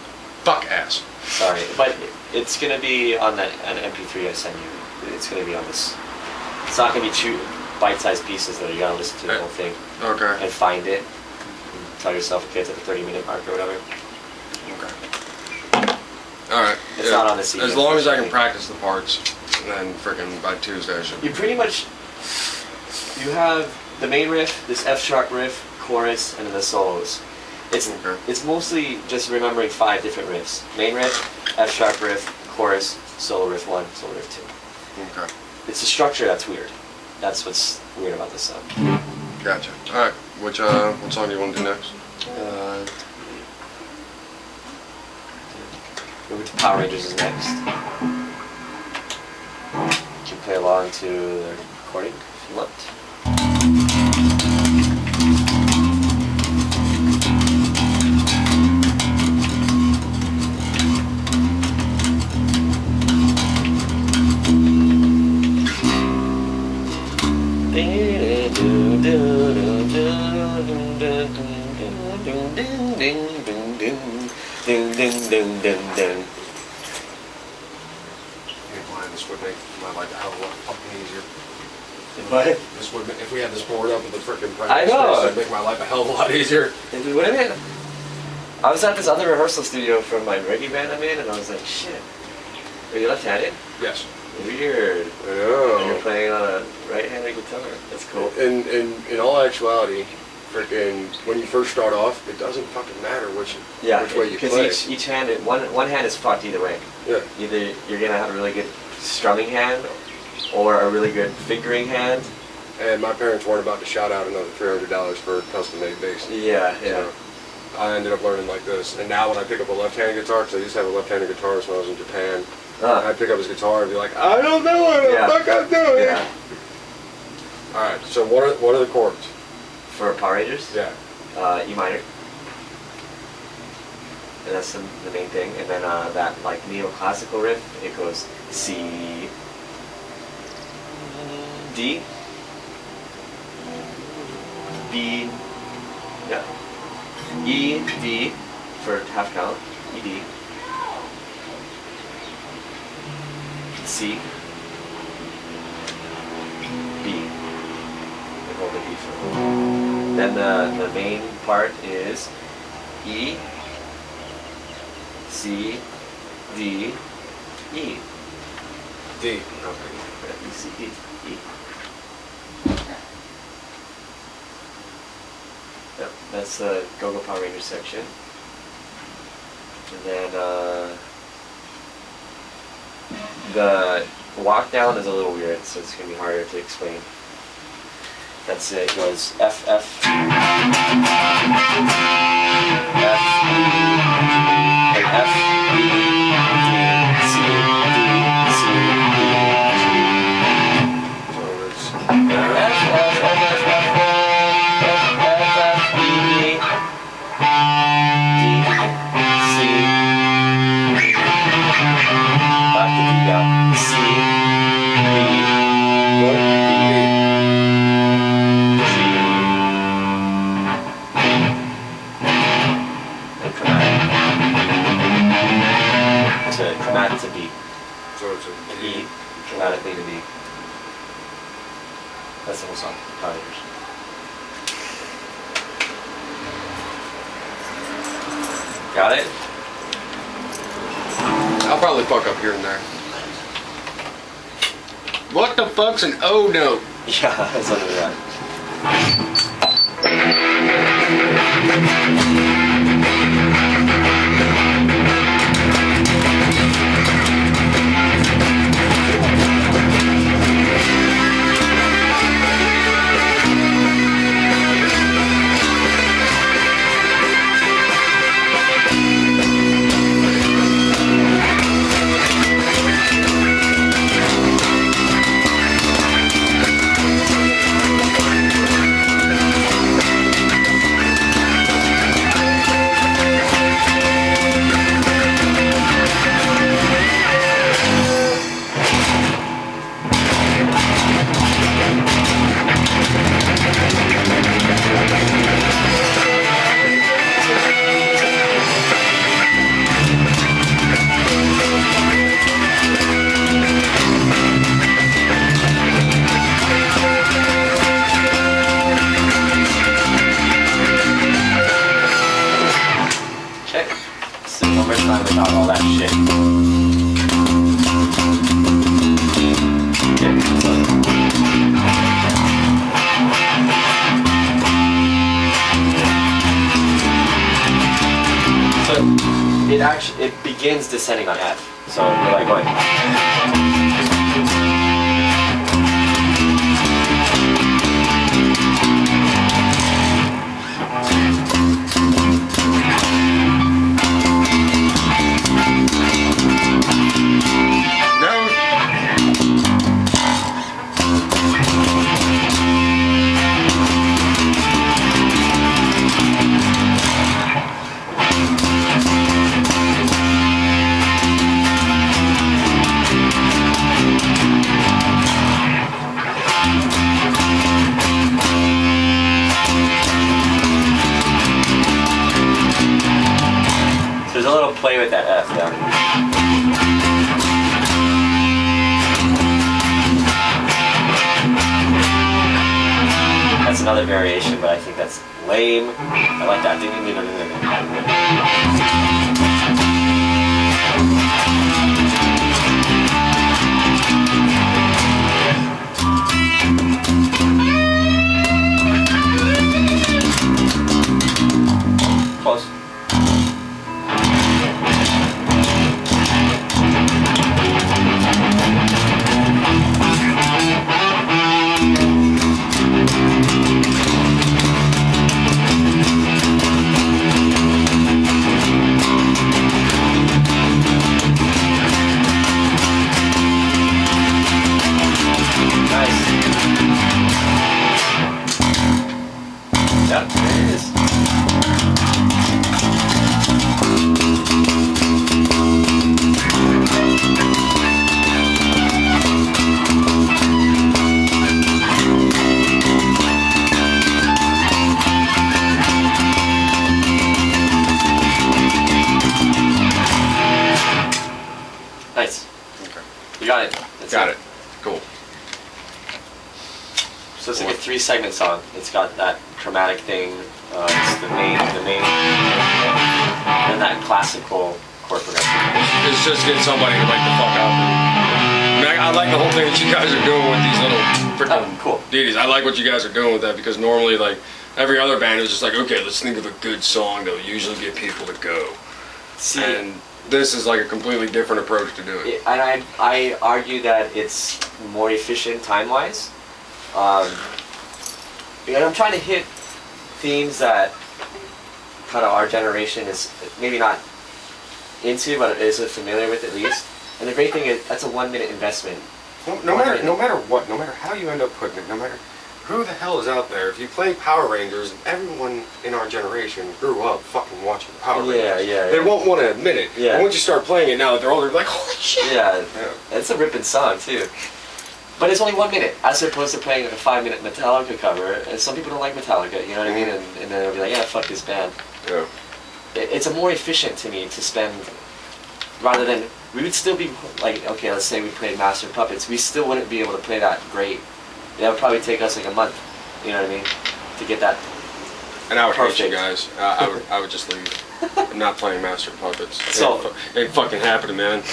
fuck ass. Sorry, but it's gonna be on that an MP3 I sent you. It's gonna be on this. It's not gonna be two bite-sized pieces though. You gotta listen to the whole thing Okay. and find it. And tell yourself, okay, it's at the 30-minute mark or whatever. Okay. Alright. It's not on the CD. As long as I can practice the parts, then freaking by Tuesday I should. You pretty much, you have the main riff, this F sharp riff, chorus, and then the solos. It's mostly just remembering 5 different riffs. Main riff, F sharp riff, chorus, solo riff 1, solo riff 2. Okay. It's the structure that's weird. That's what's weird about this song. Gotcha. Alright. What song do you want to do next? Moving to Power Rangers is next. You can play along to the recording if you want. Ding ding ding ding ding. This would make my life a hell of a lot fucking easier. What? This would, if we had this board up with the frickin' I know. it'd make my life a hell of a lot easier. What I mean? I was at this other rehearsal studio for my reggae band I'm in, and I was like, shit. Are you left-handed? Yes. Weird. I know. And you're playing on a right-handed guitar. That's cool. In all actuality, freaking when you first start off, it doesn't fucking matter which way you play. Because each hand, one hand is fucked either way. Yeah. Either you're gonna have a really good strumming hand, or a really good fingering hand. And my parents weren't about to shout out another $300 for a custom-made bass. Yeah, yeah. So I ended up learning like this. And now when I pick up a left-handed guitar, because I used to have a left-handed guitarist when I was in Japan, I'd pick up his guitar and be like, I don't know what the fuck I'm doing. Yeah. All right. So what are the chords? For Power Rangers? Yeah. E minor. And that's the main thing. And then that like neoclassical riff, it goes C, D, B, yeah, E, D for half count, E, D, C, B, and hold the B for. Then the main part is E, C, D, E. D. Okay. E, C, D, E. Yep, that's the Go-Go Power Rangers section. And then the walk down is a little weird, so it's gonna be harder to explain. That's it. It goes F, F, F, and F, E, D, C, D, C, E, G. So it's F, F, F, F, F, F, E, D, C. Back to D now. C, B, what? B, G, and chromatic to B. so it's a D. E, chromatically to B. That's the whole song. Power Rangers. Got it? I'll probably fuck up here and there. What the fuck's an O note? Yeah, that's under that. Okay. So one more time without all that shit. Okay, so it begins descending on F. So we're like going. There's a little play with that F there. That's another variation, but I think that's lame. I like that. Close. Yep, there it is. Nice. Okay. You got it. That's Got it. Cool. So it's like a 3-segment song. It's got that chromatic thing. It's the main, and that classical chord progression. It's just getting somebody to wake the fuck up. I mean, I like the whole thing that you guys are doing with these little freaking cool ditties. I like what you guys are doing with that because normally, like, every other band is just like, okay, let's think of a good song that'll usually get people to go. See, and this is like a completely different approach to do it. And I argue that it's more efficient time-wise. And I'm trying to hit themes that kind of our generation is maybe not into, but is familiar with at least. And the great thing is that's a 1-minute investment. No matter what, no matter how you end up putting it, no matter who the hell is out there, if you play Power Rangers, everyone in our generation grew up fucking watching Power Rangers. Yeah. They won't want to admit it. Yeah. And once you start playing it now that they're older, they're like, holy shit. Yeah, it's a ripping song too. But it's only 1 minute, as opposed to playing like a 5-minute Metallica cover. And some people don't like Metallica, you know what I mean? And then they'll be like, yeah, fuck this band. Yeah. It's a more efficient to me to spend, rather than, we would still be like, okay, let's say we played Master of Puppets, we still wouldn't be able to play that great. That would probably take us like a month, you know what I mean, to get that. And I would perfect. hate you guys. I would just leave. I'm not playing Master of Puppets. So, ain't fucking happening, man.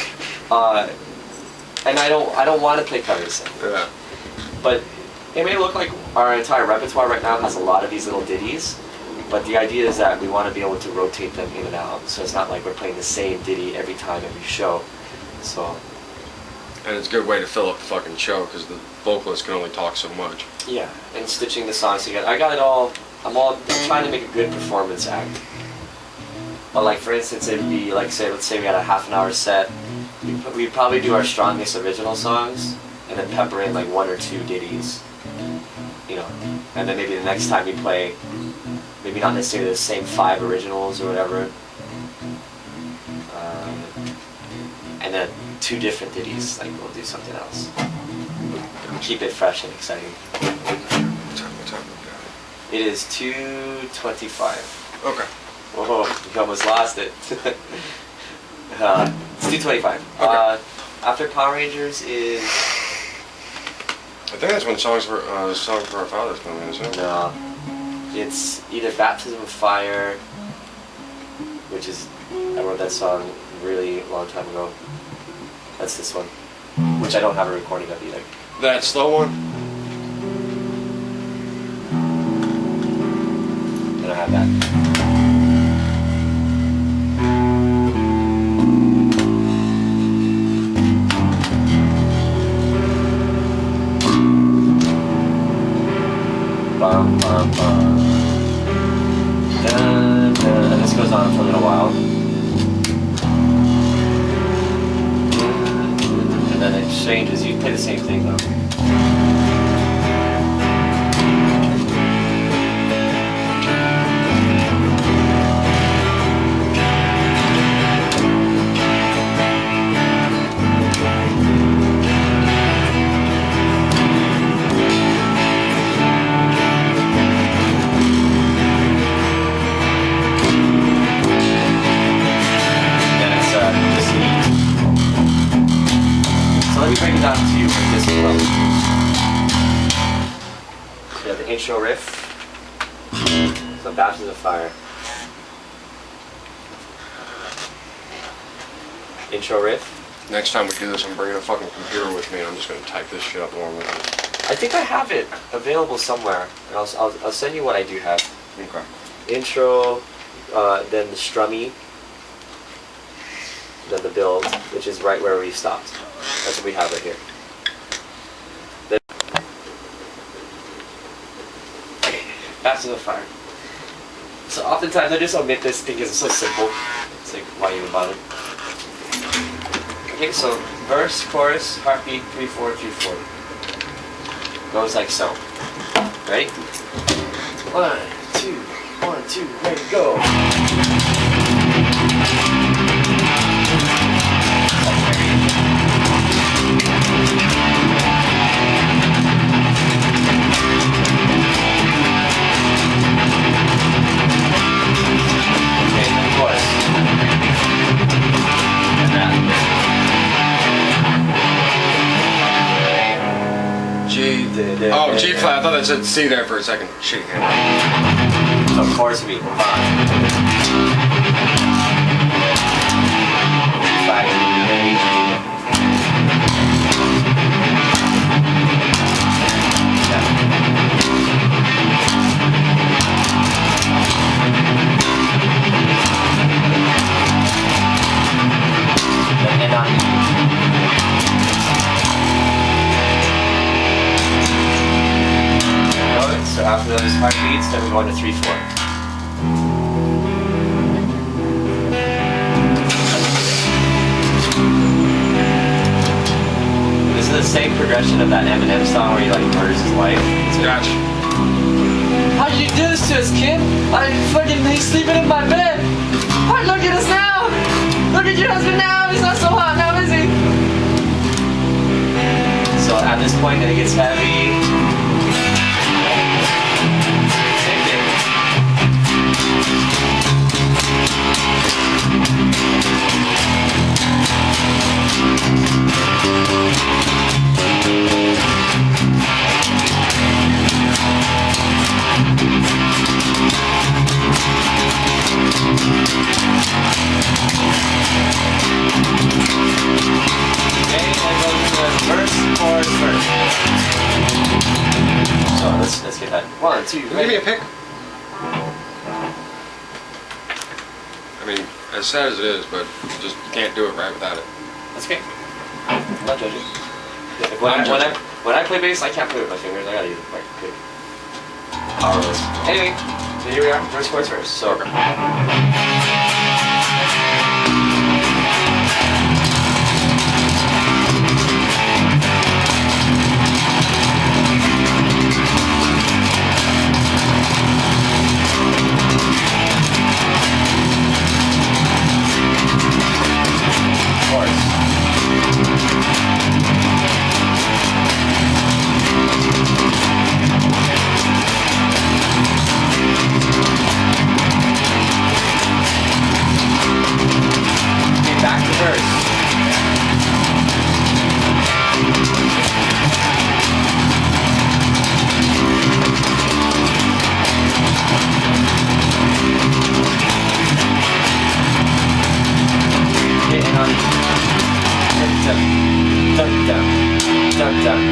And I don't want to play covers. Yeah. But it may look like our entire repertoire right now has a lot of these little ditties, but the idea is that we want to be able to rotate them in and out, so it's not like we're playing the same ditty every time, every show. So. And it's a good way to fill up the fucking show because the vocalist can only talk so much. Yeah, and stitching the songs together. I got it all. I'm trying to make a good performance act. But like for instance, it'd be like let's say we had a half-an-hour set. We'd probably do our strongest original songs, and then pepper in like 1 or 2 ditties, you know. And then maybe the next time we play, maybe not necessarily the same 5 originals or whatever, and then 2 different ditties. Like we'll do something else. Keep it fresh and exciting. What time we got? It is 2:25. Okay. Whoa, you almost lost it. It's 2:25. Okay. After Power Rangers is... I think that's when Song for Our Fathers coming in, isn't it? No. It's either Baptism of Fire, which is, I wrote that song really long time ago. That's this one, which I don't have a recording of either. That slow one? I don't have that. Bum, bum, bum. Dun, dun. And this goes on for a little while. And then it changes. You play the same thing though. Let me break it down to you with this as well. So the intro riff. So Baptism of Fire. Intro riff. Next time we do this, I'm bringing a fucking computer with me and I'm just gonna type this shit up along with it. I think I have it available somewhere. And I'll send you what I do have. Okay. Intro, then the strummy, then the build, which is right where we stopped. That's what we have right here. Then, okay, Baptism of Fire. So oftentimes I just omit this because it's so simple. It's like, why even bother? Okay, so verse, chorus, heartbeat, 3/4, 2/4. Goes like so. Ready? 1, 2, 1, 2, ready, go. Oh, G flat. I thought that said C there for a second. Shit. Of course we. And on so after those heartbeats, then we go into 3/4. This is the same progression of that Eminem song where he like murders his wife. Gotcha. How did you do this to us, kid? He's sleeping in my bed. Oh, look at us now. Look at your husband now. He's not so hot now, is he? So at this point, then it gets heavy. Let's get that. 1, 2, Can you give me a pick? I mean, as sad as it is, but you can't do it right without it. That's okay. I'm not judging. When I play bass, I can't play with my fingers. I gotta use like good powerless. Anyway, so here we are. First chorus first. So. Okay. Done.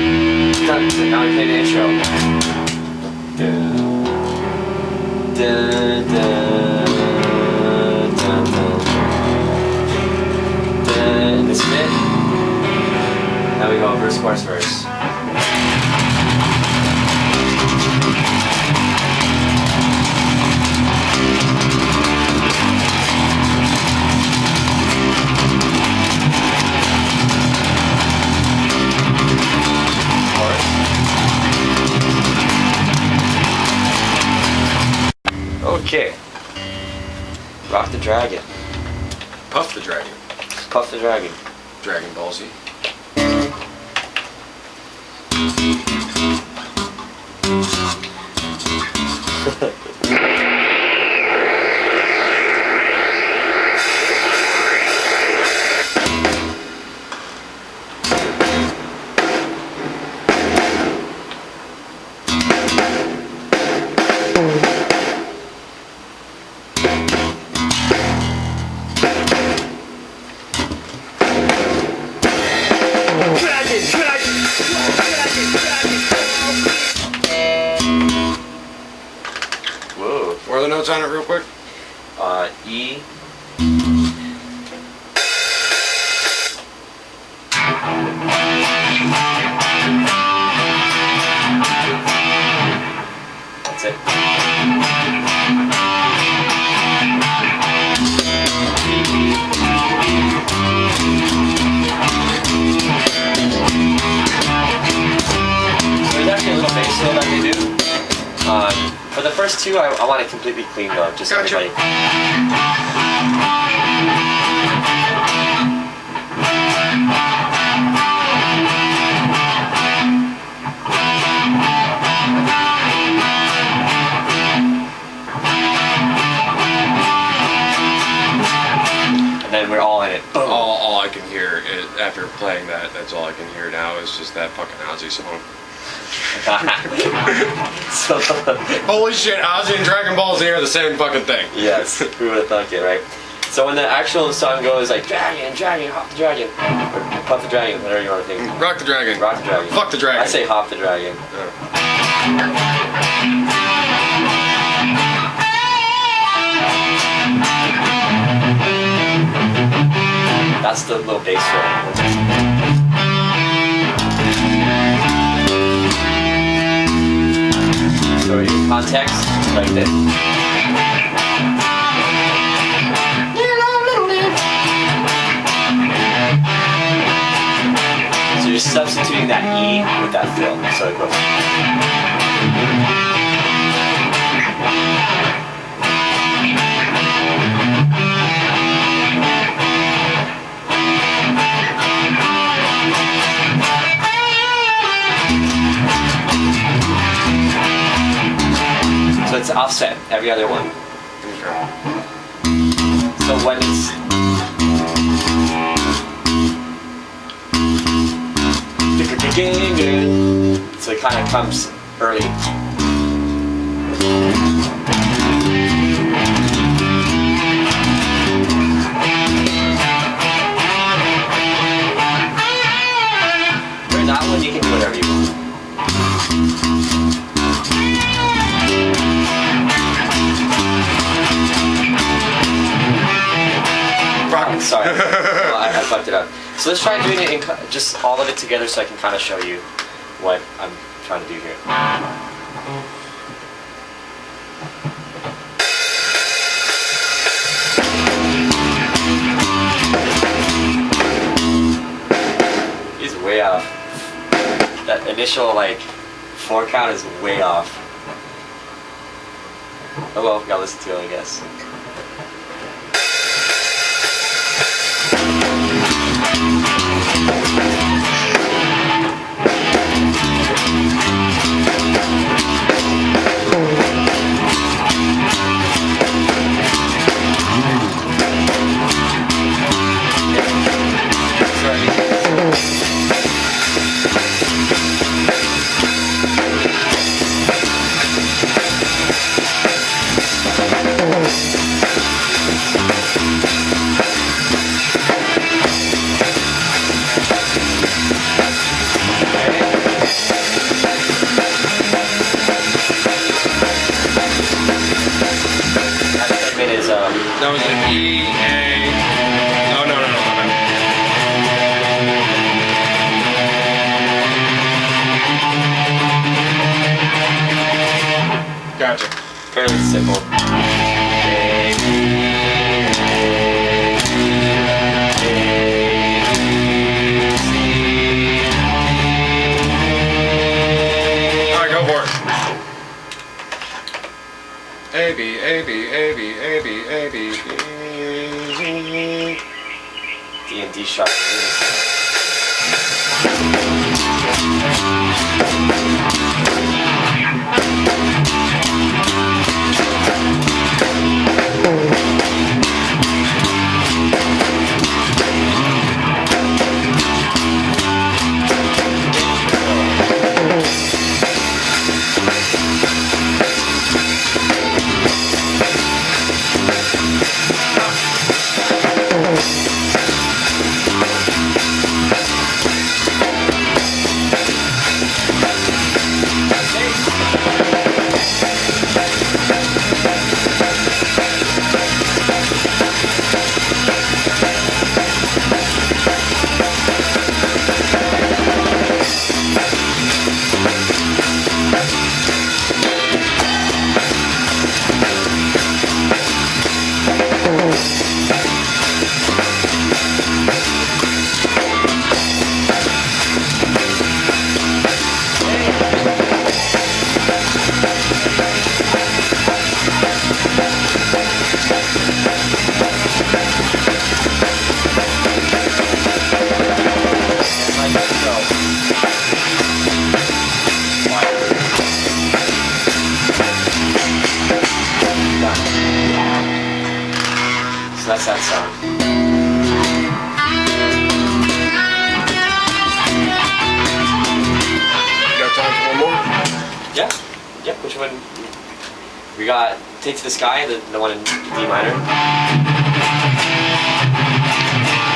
Now we play the intro. And this is it. Now we go verse, chorus, verse. Okay. Rock the Dragon. Puff the Dragon. Puff the Dragon. Dragon Ball Z. Whoa. What are the notes on it real quick? E. That's it. There's actually a little bass fill that they do. For the first two, I want it completely clean though, just so Gotcha. everybody. And then we're all in it. Boom. All I can hear is, after playing that, that's all I can hear now is just that fucking Ozzy song. So, Holy shit, Ozzy and Dragon Ball Z are the same fucking thing. yes, who would have thought it, right? So when the actual song goes like dragon, dragon, hop the dragon, or puff the dragon, whatever you want to think. Rock the Dragon. Rock the dragon. Fuck the dragon. I say hop the dragon. That's the little bass drum. So in context, like this. So you're substituting that E with that fill. So it goes. So it's offset every other one. Okay. So when it's so it kind of comes early. For that one, you can do whatever you want. Sorry, well, I fucked it up. So let's try doing it in just all of it together so I can kind of show you what I'm trying to do here. He's way off. That initial like 4 count is way off. Oh well, gotta listen to it, I guess. fairly simple. Alright, go for it. A, B, A, B, A, B, A, B, A, B, D and D sharp. So that's that song. You got time for one more? Yeah. Yep. Which one? We got Take to the Sky, the one in D minor.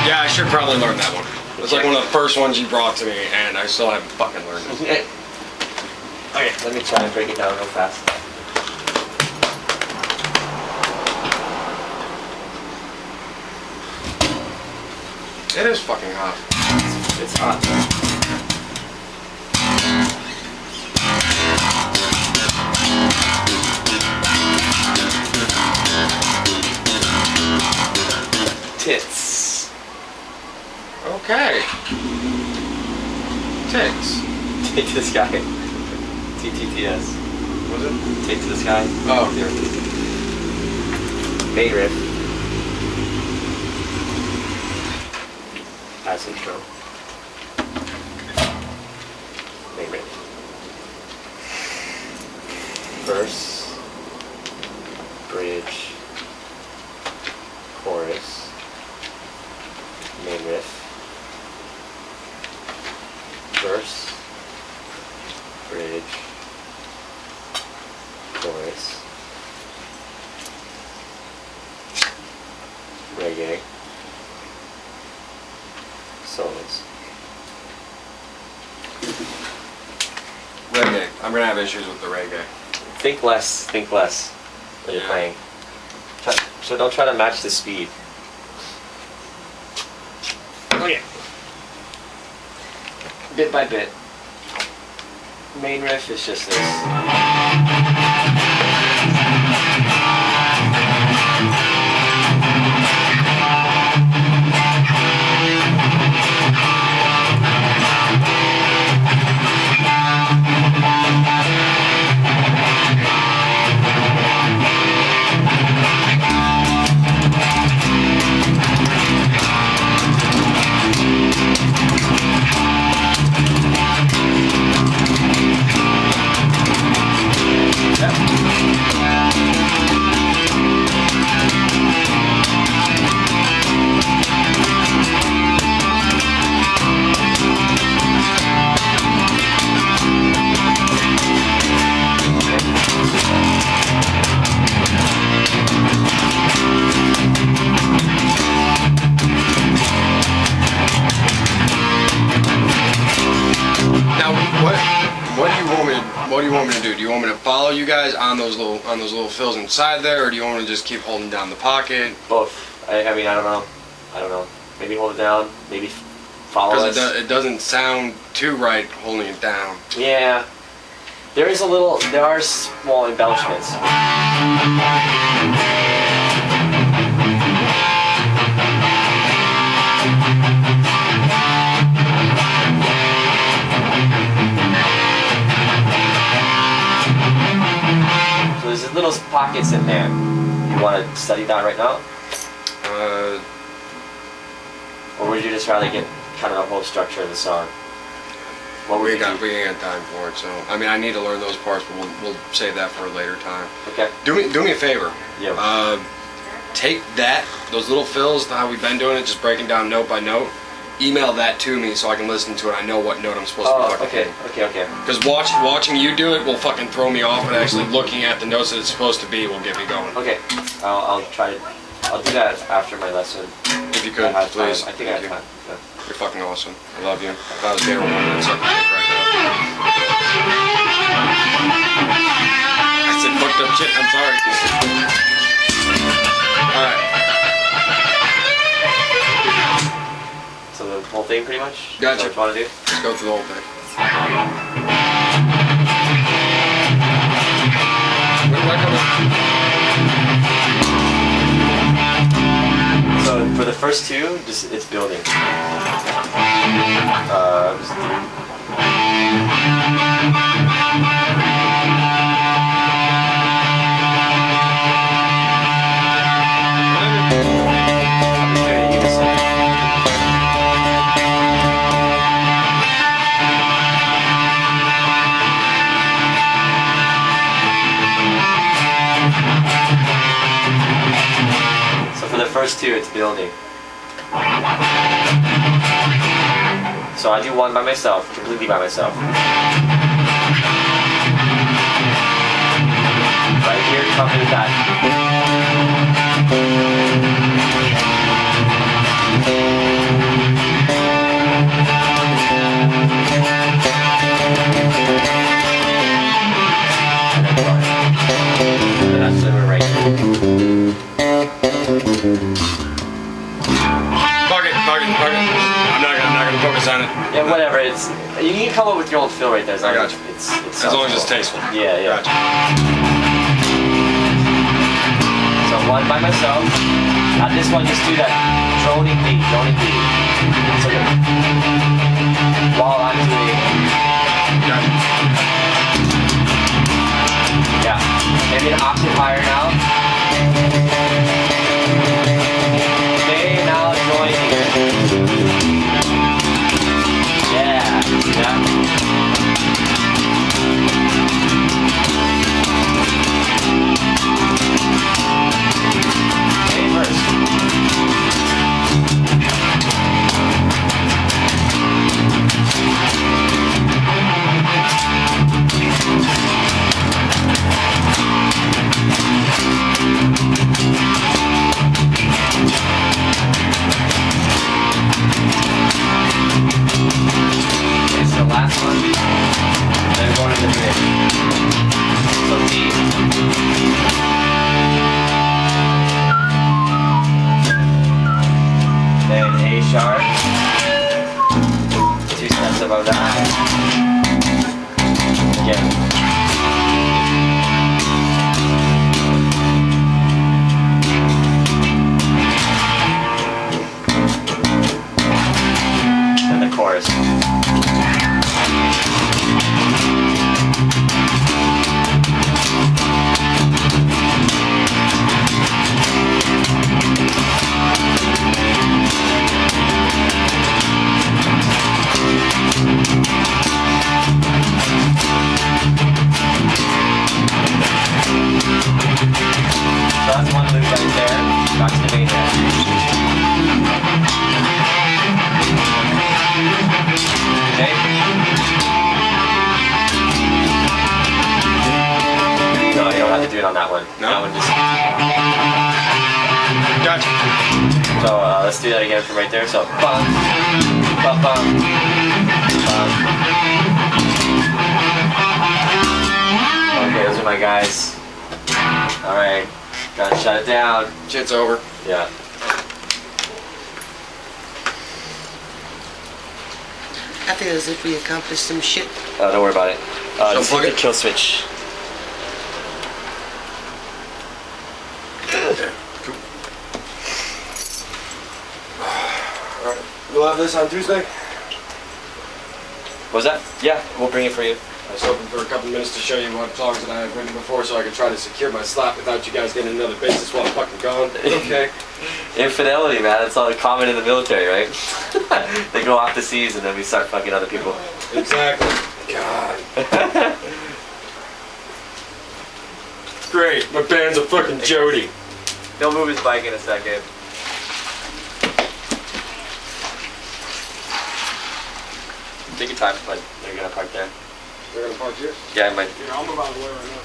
Yeah, I should probably learn that one. It was like one of the first ones you brought to me, and I still haven't fucking learned it. Okay, let me try and break it down real fast. It is fucking hot. It's hot. Tits. Okay. Tits. Take to the Sky. TTTS. Was it? Take to the Sky. Oh, dear. Main riff. As intro. Main riff. Verse. Bridge. Chorus. Main riff. Verse. Bridge. Chorus. Reggae. Solos. Reggae. I'm gonna have issues with the reggae. Think less when you're playing. So don't try to match the speed. Oh yeah. Bit by bit. Main riff is just this. What do you want me to do? Do you want me to follow you guys on those little fills inside there, or do you want me to just keep holding down the pocket? Both. I mean, I don't know. Maybe hold it down. Maybe follow us. Because it doesn't sound too right holding it down. Yeah. There are small embellishments. So there's little pockets in there. You want to study that right now? Or would you just rather get kind of the whole structure of the song? What we ain't got time for it, so I mean I need to learn those parts, but we'll save that for a later time. Okay. Do me a favor. Yeah. Take those little fills, how we've been doing it, just breaking down note by note. Email that to me so I can listen to it. I know what note I'm supposed to be fucking okay, okay. Because watching you do it will fucking throw me off, and actually looking at the notes that it's supposed to be will get me going. Okay. I'll try to. I'll do that after my lesson. If you could, please. I think I have time. Yeah. You're fucking awesome. I love you. If I was there, I'd suck my dick right now. I said fucked up shit. I'm sorry. Alright. So the whole thing, pretty much? Gotcha. Is that what you want to do? Let's go through the whole thing. When did I come in? So for the first two, just it's building. First two, it's building. So I do one by myself, completely by myself. Right here, copy that. And that's the right here. Fuck it. I'm not gonna focus on it. Yeah, whatever. It's you can come up with your own feel right there. I got you. It's as long as it's tasteful. Yeah. Gotcha. So one by myself. Not this one. Just do that droning beat. So while I'm doing. Gotcha. Yeah. Maybe an octave higher now. Okay, now joining. Yeah. Okay, first. It's the last one. Then going to the bridge. So D. Then A sharp. 2 steps above that. Again. And the chorus. So that's one loop right there. Back to the main head. Okay. No, you don't have to do it on that one. No? That one just. Gotcha. So let's do that again from right there. So bum, bum, bum, bum. Okay, those are my guys. All right, gotta shut it down. Shit's over. Yeah. I feel as if we accomplished some shit. Don't worry about it. Just unplug hit it. the kill switch. Yeah, cool. Alright, we'll have this on Tuesday. What was that? Yeah, we'll bring it for you. I was hoping for a couple minutes to show you what songs that I have written before so I could try to secure my slot without you guys getting another bassist while I'm fucking gone. Okay. Infidelity, man. It's all common in the military, right? They go off the seas and then we start fucking other people. Exactly. God. Great. My band's a fucking Jody. He'll move his bike in a second. Take your time, but they're gonna park there. They're gonna park here? Yeah, I might. Here, I'll move out of the way right now.